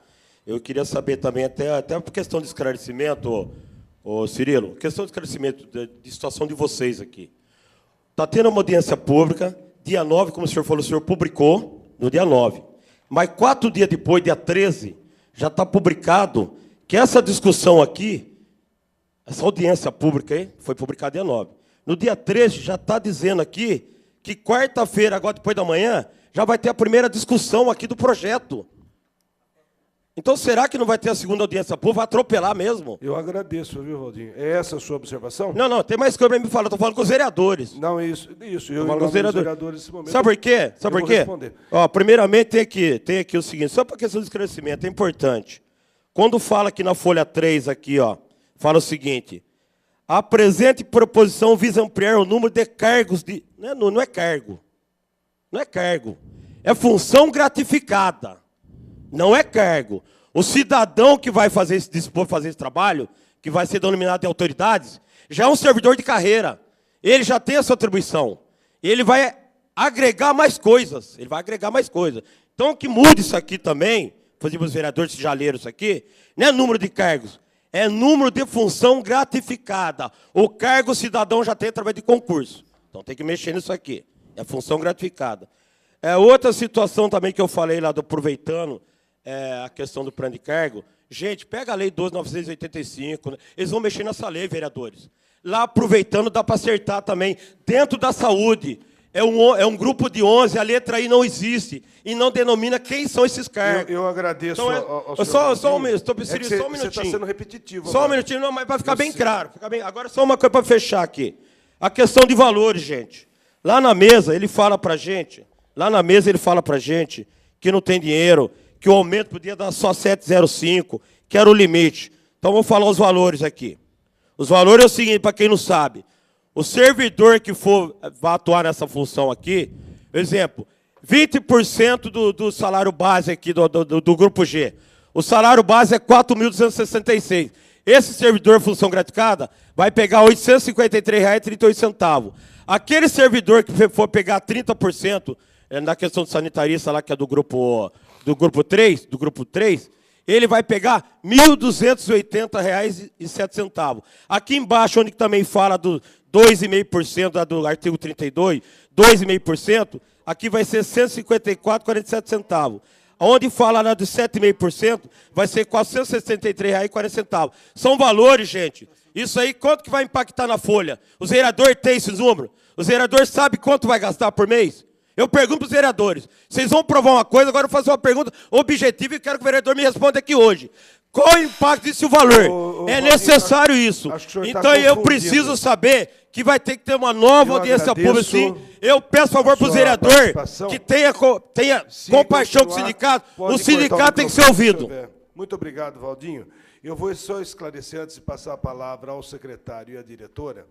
Eu queria saber também, até por questão de esclarecimento, Cirilo, questão de esclarecimento de situação de vocês aqui. Está tendo uma audiência pública, dia 9, como o senhor falou, o senhor publicou no dia 9. Mas 4 dias depois, dia 13, já está publicado que essa discussão aqui, essa audiência pública aí, foi publicada dia 9. No dia 13, já está dizendo aqui que quarta-feira, agora depois da manhã, já vai ter a primeira discussão aqui do projeto. Então, será que não vai ter a segunda audiência pública? Vai atropelar mesmo? Eu agradeço, viu, Valdinho? É essa a sua observação? Não, tem mais coisa para me falar. Estou falando com os vereadores. Não, isso. Eu falando com os vereadores nesse momento. Sabe por quê? Sabe por quê? Responder. Ó, primeiramente, tem aqui o seguinte, só para a questão do esclarecimento, é importante. Quando fala aqui na folha 3, aqui, ó, fala o seguinte: a presente proposição visa ampliar o número de cargos de... Não é cargo. Não é cargo. É função gratificada. Não é cargo. O cidadão que vai dispor fazer esse trabalho, que vai ser denominado de autoridades, já é um servidor de carreira. Ele já tem a sua atribuição. Ele vai agregar mais coisas. Então, que mude isso aqui também, fazemos os vereadores já leram isso aqui, não é número de cargos, é número de função gratificada. O cargo o cidadão já tem através de concurso. Então, tem que mexer nisso aqui. É função gratificada. Outra situação também que eu falei lá, aproveitando a questão do plano de cargo. Gente, pega a lei 12.985, né? Eles vão mexer nessa lei, vereadores. Lá, aproveitando, dá para acertar também. Dentro da saúde, é um grupo de 11, a letra I não existe, e não denomina quem são esses cargos. Eu agradeço então, só um minutinho. Você está sendo repetitivo. Só um minutinho, não, mas vai ficar bem claro. Agora, só uma coisa para fechar aqui. A questão de valores, gente. Lá na mesa, ele fala para a gente, que não tem dinheiro, que o aumento podia dar só 7,05, que era o limite. Então, vamos falar os valores aqui. Os valores é o seguinte, para quem não sabe. O servidor que vai atuar nessa função aqui, exemplo, 20% do salário base aqui do Grupo G. O salário base é R$ 4.266. Esse servidor, função gratificada, vai pegar R$ 853,38. Aquele servidor que for pegar 30%, na questão de sanitarista lá, que é do grupo 3, ele vai pegar R$ 1.280,07. Aqui embaixo, onde também fala do 2,5% do artigo 32, 2,5%, aqui vai ser R$ 154,47. Onde fala lá de 7,5%, vai ser R$ 463,40. São valores, gente. Isso aí, quanto que vai impactar na folha? Os vereadores têm esses números? Os vereadores sabem quanto vai gastar por mês? Eu pergunto para os vereadores. Vocês vão provar uma coisa, agora eu vou fazer uma pergunta objetiva e quero que o vereador me responda aqui hoje. Qual o impacto desse valor? É necessário isso. Então eu preciso saber que vai ter que ter uma nova audiência pública, sim. Eu peço favor para os vereadores que tenha compaixão com o sindicato. O sindicato tem que ser ouvido. Muito obrigado, Valdinho. Eu vou só esclarecer, antes de passar a palavra ao secretário e à diretora,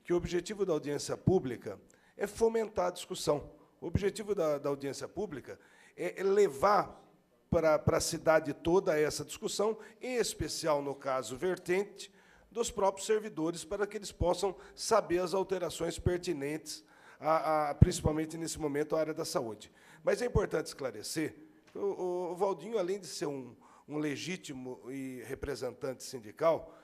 que o objetivo da audiência pública é fomentar a discussão. O objetivo da audiência pública é levar para a cidade toda essa discussão, em especial, no caso, vertente dos próprios servidores, para que eles possam saber as alterações pertinentes, principalmente, nesse momento, à área da saúde. Mas é importante esclarecer O Valdinho, além de ser um legítimo e representante sindical,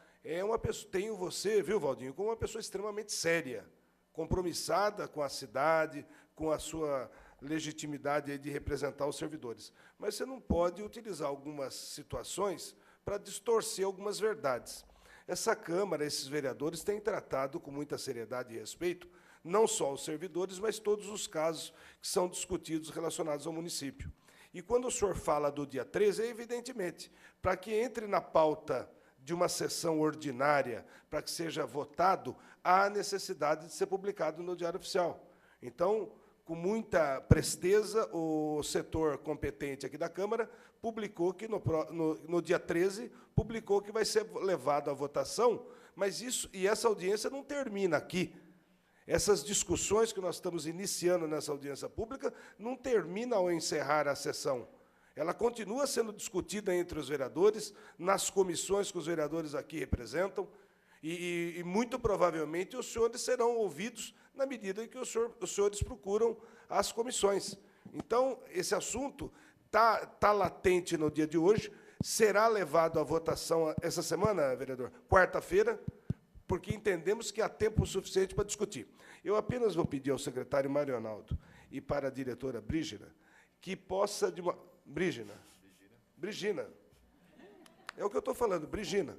tenho você, viu, Valdinho, como uma pessoa extremamente séria, compromissada com a cidade, com a sua legitimidade de representar os servidores. Mas você não pode utilizar algumas situações para distorcer algumas verdades. Essa Câmara, esses vereadores, têm tratado com muita seriedade e respeito, não só os servidores, mas todos os casos que são discutidos relacionados ao município. E quando o senhor fala do dia 13, é evidentemente, para que entre na pauta de uma sessão ordinária, para que seja votado, há necessidade de ser publicado no Diário Oficial. Então, com muita presteza, o setor competente aqui da Câmara publicou que, no dia 13, publicou que vai ser levado à votação, mas essa audiência não termina aqui. Essas discussões que nós estamos iniciando nessa audiência pública não terminam ao encerrar a sessão. Ela continua sendo discutida entre os vereadores, nas comissões que os vereadores aqui representam, e muito provavelmente os senhores serão ouvidos na medida em que os senhores procuram as comissões. Então, esse assunto está latente no dia de hoje, será levado à votação essa semana, vereador, quarta-feira, porque entendemos que há tempo suficiente para discutir. Eu apenas vou pedir ao secretário Mário Arnaldo e para a diretora Brígina que possa... Brigina. É o que eu estou falando, Brigina.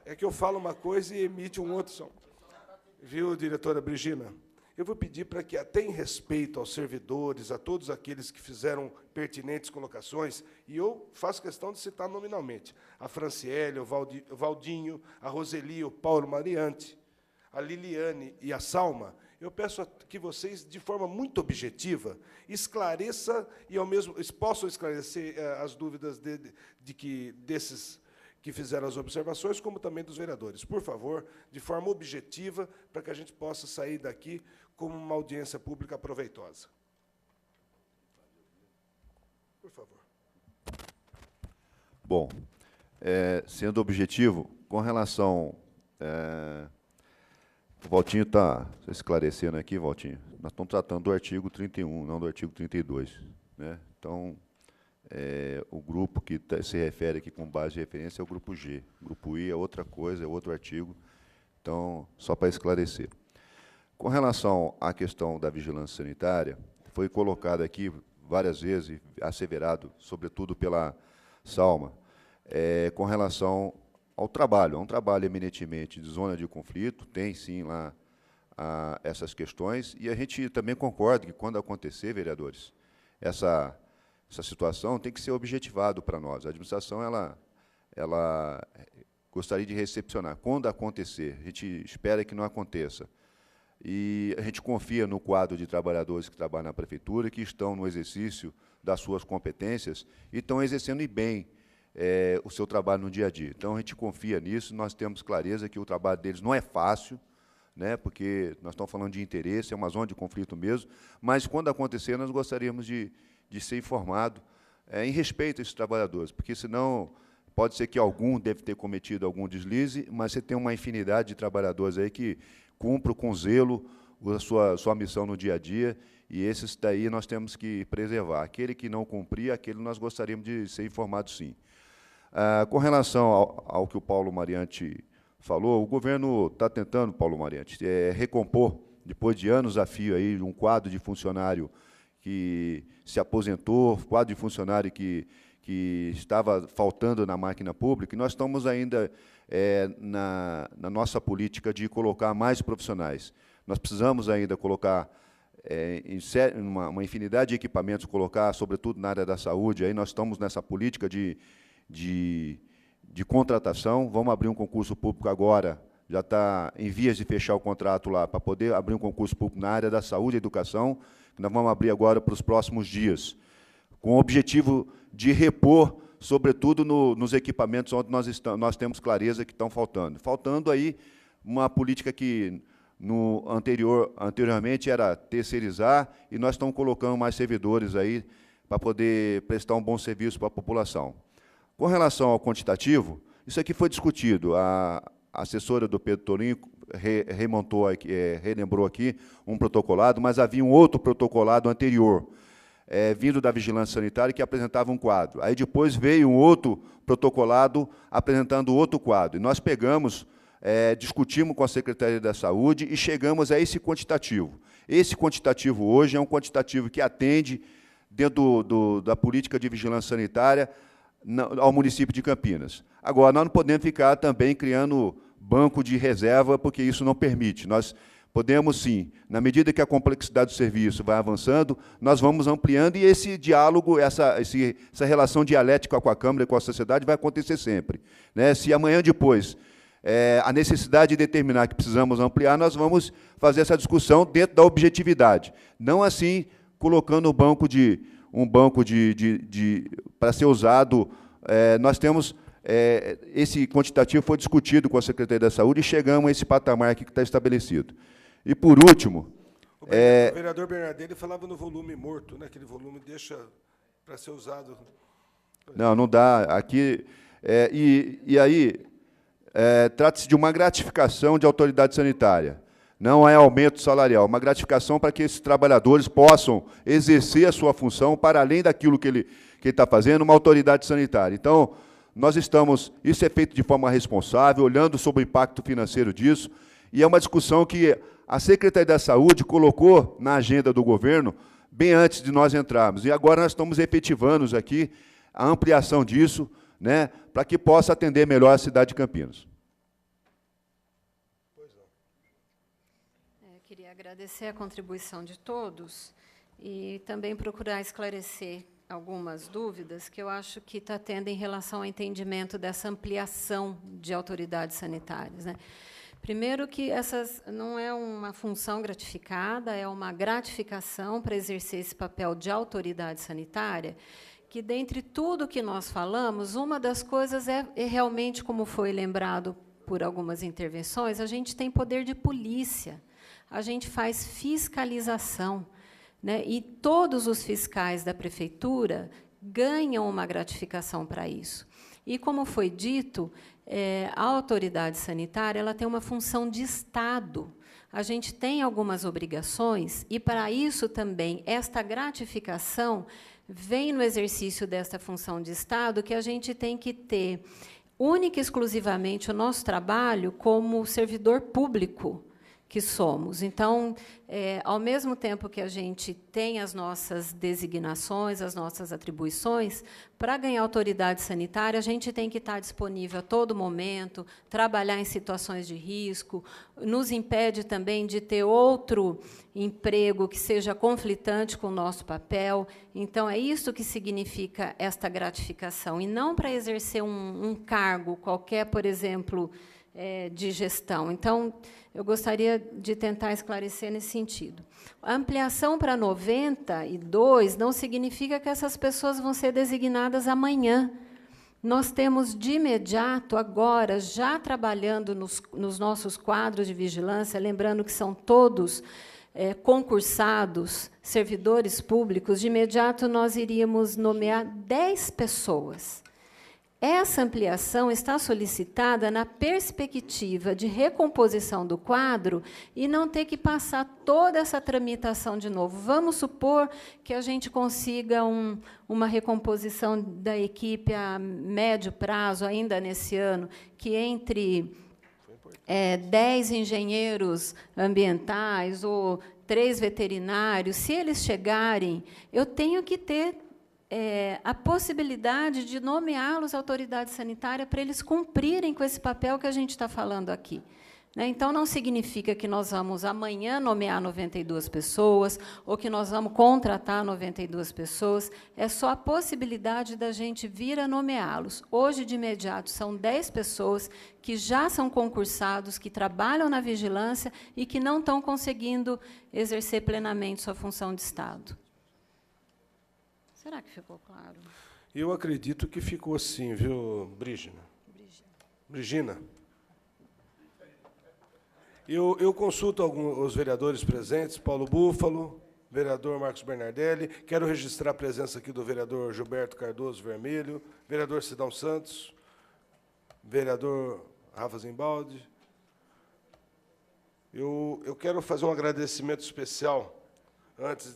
É que eu falo uma coisa e emite um outro som. Viu, diretora Brigina? Eu vou pedir para que, até em respeito aos servidores, a todos aqueles que fizeram pertinentes colocações, e eu faço questão de citar nominalmente, a Franciele, o Valdinho, a Roseli, o Paulo Mariante, a Liliane e a Salma, eu peço que vocês, de forma muito objetiva, esclareçam e, ao mesmo possam esclarecer as dúvidas desses que fizeram as observações, como também dos vereadores. Por favor, de forma objetiva, para que a gente possa sair daqui como uma audiência pública proveitosa. Por favor. Bom, sendo objetivo, com relação... o Valtinho está esclarecendo aqui, Valtinho, nós estamos tratando do artigo 31, não do artigo 32. Né? Então, o grupo que se refere aqui com base de referência é o grupo G. O grupo I é outra coisa, é outro artigo. Então, só para esclarecer. Com relação à questão da vigilância sanitária, foi colocado aqui várias vezes, asseverado, sobretudo pela Salma, com relação ao trabalho. É um trabalho eminentemente de zona de conflito, tem, sim, lá essas questões, e a gente também concorda que, quando acontecer, vereadores, essa situação tem que ser objetivado para nós. A administração ela gostaria de recepcionar. Quando acontecer, a gente espera que não aconteça. E a gente confia no quadro de trabalhadores que trabalham na prefeitura, que estão no exercício das suas competências e estão exercendo bem o seu trabalho no dia a dia. Então, a gente confia nisso, nós temos clareza que o trabalho deles não é fácil, né, porque nós estamos falando de interesse, é uma zona de conflito mesmo, mas, quando acontecer, nós gostaríamos de ser informado em respeito a esses trabalhadores, porque, senão, pode ser que algum deve ter cometido algum deslize, mas você tem uma infinidade de trabalhadores aí que cumprem com zelo a sua missão no dia a dia, e esses daí nós temos que preservar. Aquele que não cumprir, aquele nós gostaríamos de ser informado, sim. Com relação ao que o Paulo Mariante falou, o governo está tentando, Paulo Mariante, recompor, depois de anos a fio, aí, um quadro de funcionário que se aposentou, quadro de funcionário que estava faltando na máquina pública, e nós estamos ainda na nossa política de colocar mais profissionais. Nós precisamos ainda colocar uma infinidade de equipamentos, colocar, sobretudo na área da saúde, aí nós estamos nessa política de contratação. Vamos abrir um concurso público agora, já está em vias de fechar o contrato lá, para poder abrir um concurso público na área da saúde e educação, que nós vamos abrir agora para os próximos dias, com o objetivo de repor, sobretudo nos equipamentos onde nós temos clareza que estão faltando. Faltando aí uma política que anteriormente era terceirizar, e nós estamos colocando mais servidores aí para poder prestar um bom serviço para a população. Com relação ao quantitativo, isso aqui foi discutido. A assessora do Pedro Torinho relembrou aqui um protocolado, mas havia um outro protocolado anterior. vindo da Vigilância Sanitária que apresentava um quadro. Aí depois veio um outro protocolado apresentando outro quadro. E nós pegamos, discutimos com a Secretaria da Saúde e chegamos a esse quantitativo. Esse quantitativo hoje é um quantitativo que atende, dentro da política de vigilância sanitária, ao município de Campinas. Agora, nós não podemos ficar também criando banco de reserva, porque isso não permite. Nós podemos, sim, na medida que a complexidade do serviço vai avançando, nós vamos ampliando, e esse diálogo, essa relação dialética com a Câmara e com a sociedade vai acontecer sempre. Né? Se amanhã depois a necessidade de determinar que precisamos ampliar, nós vamos fazer essa discussão dentro da objetividade. Não assim, colocando um banco para ser usado. Nós temos... esse quantitativo foi discutido com a Secretaria da Saúde e chegamos a esse patamar aqui que está estabelecido. E, por último... O vereador Bernardelli falava no volume morto, né? Aquele volume deixa para ser usado. Não dá. Aqui, e aí, trata-se de uma gratificação de autoridade sanitária. Não é aumento salarial, uma gratificação para que esses trabalhadores possam exercer a sua função para além daquilo que ele está fazendo, uma autoridade sanitária. Então, isso é feito de forma responsável, olhando sobre o impacto financeiro disso, e é uma discussão que a Secretaria da Saúde colocou na agenda do governo bem antes de nós entrarmos. E agora nós estamos efetivando aqui a ampliação disso, né, para que possa atender melhor a cidade de Campinas. Queria agradecer a contribuição de todos e também procurar esclarecer algumas dúvidas que eu acho que está tendo em relação ao entendimento dessa ampliação de autoridades sanitárias, né? Primeiro, que essas não é uma função gratificada, é uma gratificação para exercer esse papel de autoridade sanitária, que, dentre tudo que nós falamos, uma das coisas é realmente, como foi lembrado por algumas intervenções, a gente tem poder de polícia, a gente faz fiscalização, né? E todos os fiscais da prefeitura ganham uma gratificação para isso. E, como foi dito, a autoridade sanitária ela tem uma função de Estado. A gente tem algumas obrigações, e, para isso, também, esta gratificação vem no exercício desta função de Estado, que a gente tem que ter, única e exclusivamente, o nosso trabalho como servidor público que somos. Então, ao mesmo tempo que a gente tem as nossas designações, as nossas atribuições, para ganhar autoridade sanitária, a gente tem que estar disponível a todo momento, trabalhar em situações de risco, nos impede também de ter outro emprego que seja conflitante com o nosso papel. Então, é isso que significa esta gratificação, e não para exercer um cargo qualquer, por exemplo, de gestão. Então, eu gostaria de tentar esclarecer nesse sentido. A ampliação para 92 não significa que essas pessoas vão ser designadas amanhã. Nós temos, de imediato, agora, já trabalhando nos nossos quadros de vigilância, lembrando que são todos concursados, servidores públicos, de imediato nós iríamos nomear 10 pessoas. Essa ampliação está solicitada na perspectiva de recomposição do quadro e não ter que passar toda essa tramitação de novo. Vamos supor que a gente consiga uma recomposição da equipe a médio prazo, ainda nesse ano, que entre 10 engenheiros ambientais ou 3 veterinários, se eles chegarem, eu tenho que ter a possibilidade de nomeá-los autoridade sanitária para eles cumprirem com esse papel que a gente está falando aqui. Então, não significa que nós vamos amanhã nomear 92 pessoas ou que nós vamos contratar 92 pessoas, é só a possibilidade da gente vir a nomeá-los. Hoje, de imediato, são 10 pessoas que já são concursados, que trabalham na vigilância e que não estão conseguindo exercer plenamente sua função de Estado. Será que ficou claro? Eu acredito que ficou sim, viu, Brigina? Eu consulto os vereadores presentes, Paulo Búfalo, vereador Marcos Bernardelli, quero registrar a presença aqui do vereador Gilberto Cardoso Vermelho, vereador Sidão Santos, vereador Rafa Zimbaldi. Eu quero fazer um agradecimento especial, antes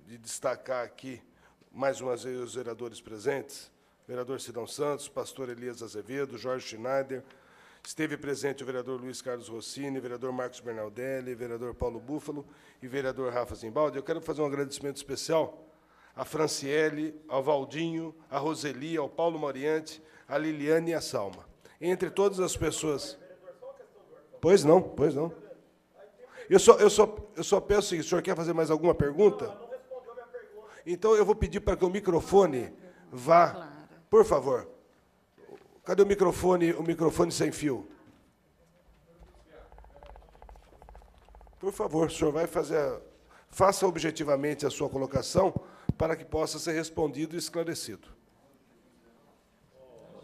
de destacar aqui, mais uma vez, os vereadores presentes, vereador Sidão Santos, pastor Elias Azevedo, Jorge Schneider, esteve presente o vereador Luiz Carlos Rossini, vereador Marcos Bernaldelli, vereador Paulo Búfalo e vereador Rafa Zimbaldi. Eu quero fazer um agradecimento especial a Franciele, ao Valdinho, a Roseli, ao Paulo Moriante, a Liliane e a Salma. Entre todas as pessoas... Pois não, pois não. Eu só peço o seguinte, o senhor quer fazer mais alguma pergunta? Então, eu vou pedir para que o microfone vá... Por favor. Cadê o microfone sem fio? Por favor, o senhor vai fazer... Faça objetivamente a sua colocação para que possa ser respondido e esclarecido.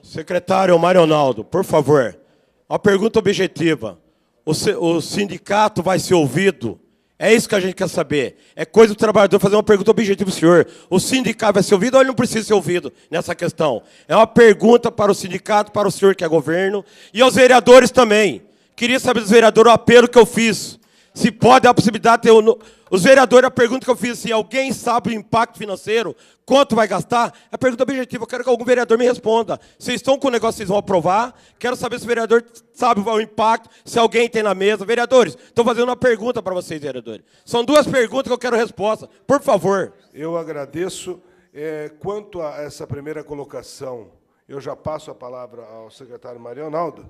Secretário Mário Ronaldo, por favor, uma pergunta objetiva. O sindicato vai ser ouvido? É isso que a gente quer saber. É coisa do trabalhador fazer uma pergunta objetiva, senhor. O sindicato vai ser ouvido ou ele não precisa ser ouvido nessa questão? É uma pergunta para o sindicato, para o senhor que é governo, e aos vereadores também. Queria saber dos vereadores o apelo que eu fiz. Se pode, a possibilidade de ter... Os vereadores, a pergunta que eu fiz, se alguém sabe o impacto financeiro, quanto vai gastar, é a pergunta objetiva. Eu quero que algum vereador me responda. Vocês estão com o negócio, vocês vão aprovar. Quero saber se o vereador sabe o impacto, se alguém tem na mesa. Vereadores, estou fazendo uma pergunta para vocês, vereadores. São duas perguntas que eu quero resposta. Por favor. Eu agradeço. Quanto a essa primeira colocação, eu já passo a palavra ao secretário Mário Ronaldo,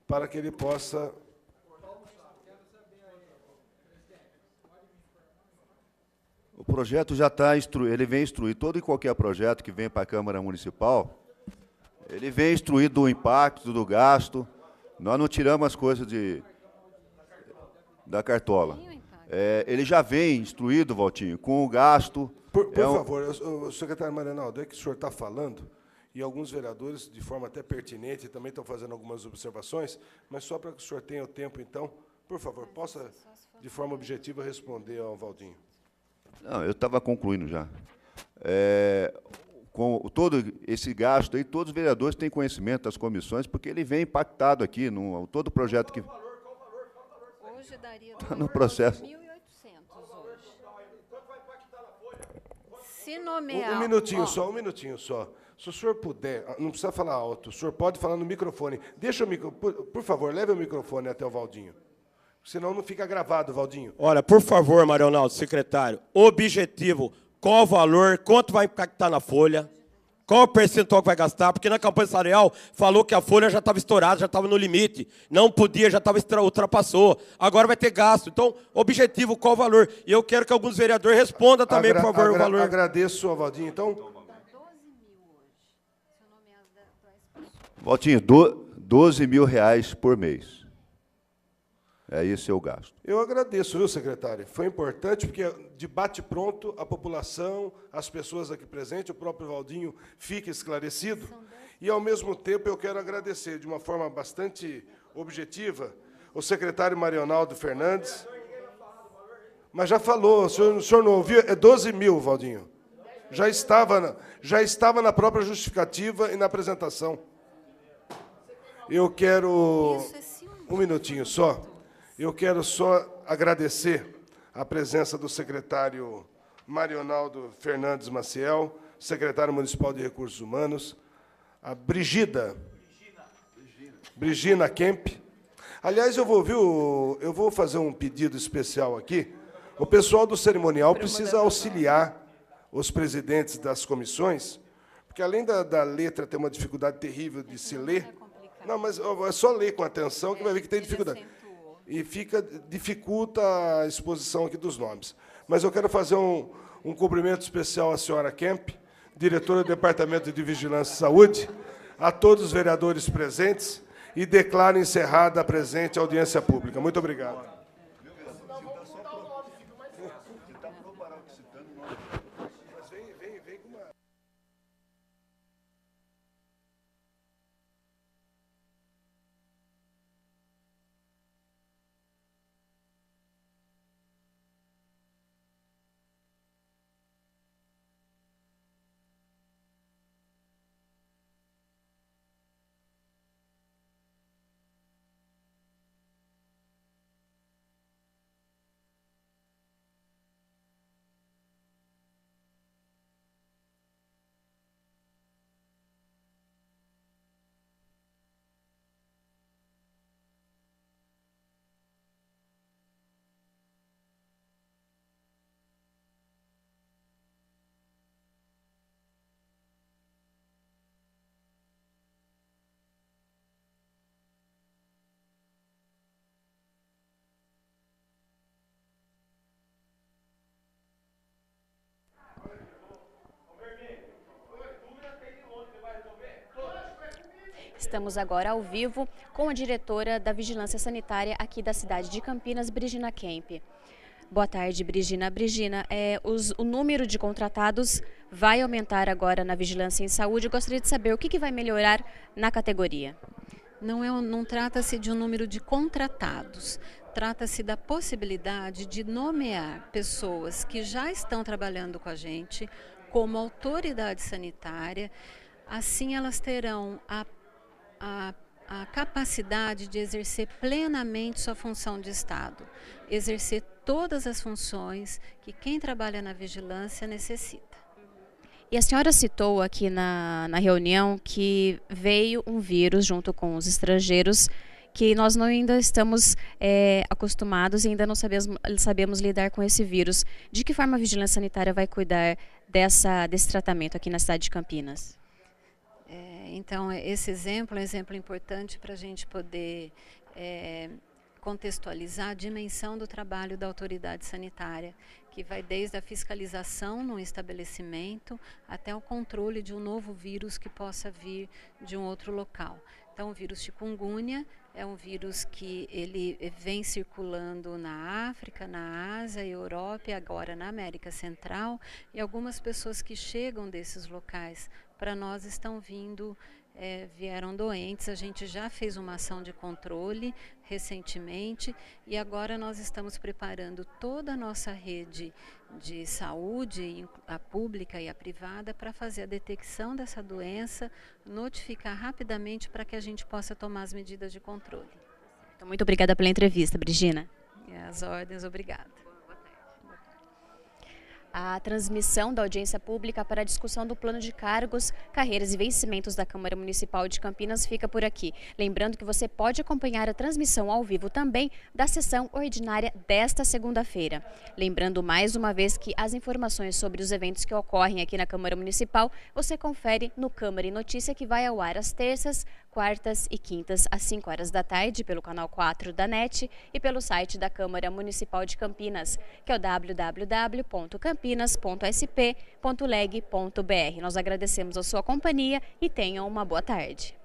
para que ele possa... O projeto já está instruído, ele vem instruir todo e qualquer projeto que vem para a Câmara Municipal, ele vem instruído do impacto, do gasto. Nós não tiramos as coisas da cartola. Ele já vem instruído, Valtinho, com o gasto. Por favor, o secretário Mário Ronaldo, é que o senhor está falando, e alguns vereadores, de forma até pertinente, também estão fazendo algumas observações, mas só para que o senhor tenha o tempo, então, por favor, possa, de forma objetiva, responder ao Valdinho. Não, eu estava concluindo já. Com todo esse gasto aí, todos os vereadores têm conhecimento das comissões, porque ele vem impactado aqui, todo o projeto que... Hoje daria no processo. 1.800 hoje. Se nomear... Um minutinho só. Se o senhor puder, não precisa falar alto, o senhor pode falar no microfone. Deixa o microfone, por favor, leve o microfone até o Valdinho. Senão não fica gravado, Valdinho. Olha, por favor, Mário Ronaldo, secretário, objetivo, qual o valor, quanto vai impactar na folha, qual o percentual que vai gastar, porque na campanha salarial falou que a folha já estava estourada, já estava no limite, não podia, já ultrapassou, agora vai ter gasto. Então, objetivo, qual o valor? E eu quero que alguns vereadores respondam também, por favor, o valor. Agradeço ao Valdinho, então. Valtinho, R$12.000 por mês. Esse é o gasto. Eu agradeço, viu, secretário? Foi importante, porque de bate-pronto, a população, as pessoas aqui presentes, o próprio Valdinho fica esclarecido. E, ao mesmo tempo, eu quero agradecer, de uma forma bastante objetiva, o secretário Mário Ronaldo Fernandes. Mas já falou, o senhor não ouviu? É 12 mil, Valdinho. Já estava na própria justificativa e na apresentação. Eu quero... Um minutinho só. Eu quero só agradecer a presença do secretário Mário Ronaldo Fernandes Maciel, secretário municipal de Recursos Humanos, a Brigina Kemp. Aliás, eu vou fazer um pedido especial aqui. O pessoal do cerimonial precisa auxiliar os presidentes das comissões, porque, além da letra ter uma dificuldade terrível de se ler, não, mas é só ler com atenção que vai ver que tem dificuldade. E dificulta a exposição aqui dos nomes. Mas eu quero fazer um cumprimento especial à senhora Kemp, diretora do Departamento de Vigilância e Saúde, a todos os vereadores presentes, e declaro encerrada a presente audiência pública. Muito obrigado. Estamos agora ao vivo com a diretora da Vigilância Sanitária aqui da cidade de Campinas, Brigina Kemp. Boa tarde, Brigina. Brigina, o número de contratados vai aumentar agora na Vigilância em Saúde. Eu gostaria de saber o que vai melhorar na categoria. Não trata-se de um número de contratados, trata-se da possibilidade de nomear pessoas que já estão trabalhando com a gente como autoridade sanitária. Assim elas terão a capacidade de exercer plenamente sua função de Estado, exercer todas as funções que quem trabalha na vigilância necessita. E a senhora citou aqui na reunião que veio um vírus junto com os estrangeiros que nós ainda estamos acostumados e ainda não sabemos lidar com esse vírus. De que forma a Vigilância Sanitária vai cuidar desse tratamento aqui na cidade de Campinas? Então, esse exemplo é um exemplo importante para a gente poder contextualizar a dimensão do trabalho da autoridade sanitária, que vai desde a fiscalização no estabelecimento até o controle de um novo vírus que possa vir de um outro local. Então, o vírus chikungunya é um vírus que ele vem circulando na África, na Ásia, Europa e agora na América Central, e algumas pessoas que chegam desses locais para nós vieram doentes. A gente já fez uma ação de controle recentemente e agora nós estamos preparando toda a nossa rede de saúde, a pública e a privada, para fazer a detecção dessa doença, notificar rapidamente para que a gente possa tomar as medidas de controle. Então, muito obrigada pela entrevista, Brigina. As ordens, obrigada. A transmissão da audiência pública para a discussão do plano de cargos, carreiras e vencimentos da Câmara Municipal de Campinas fica por aqui. Lembrando que você pode acompanhar a transmissão ao vivo também da sessão ordinária desta segunda-feira. Lembrando mais uma vez que as informações sobre os eventos que ocorrem aqui na Câmara Municipal você confere no Câmara em Notícia, que vai ao ar às terças, quartas e quintas às 5 horas da tarde pelo canal 4 da NET e pelo site da Câmara Municipal de Campinas, que é o www.campinas.sp.leg.br. Nós agradecemos a sua companhia e tenham uma boa tarde.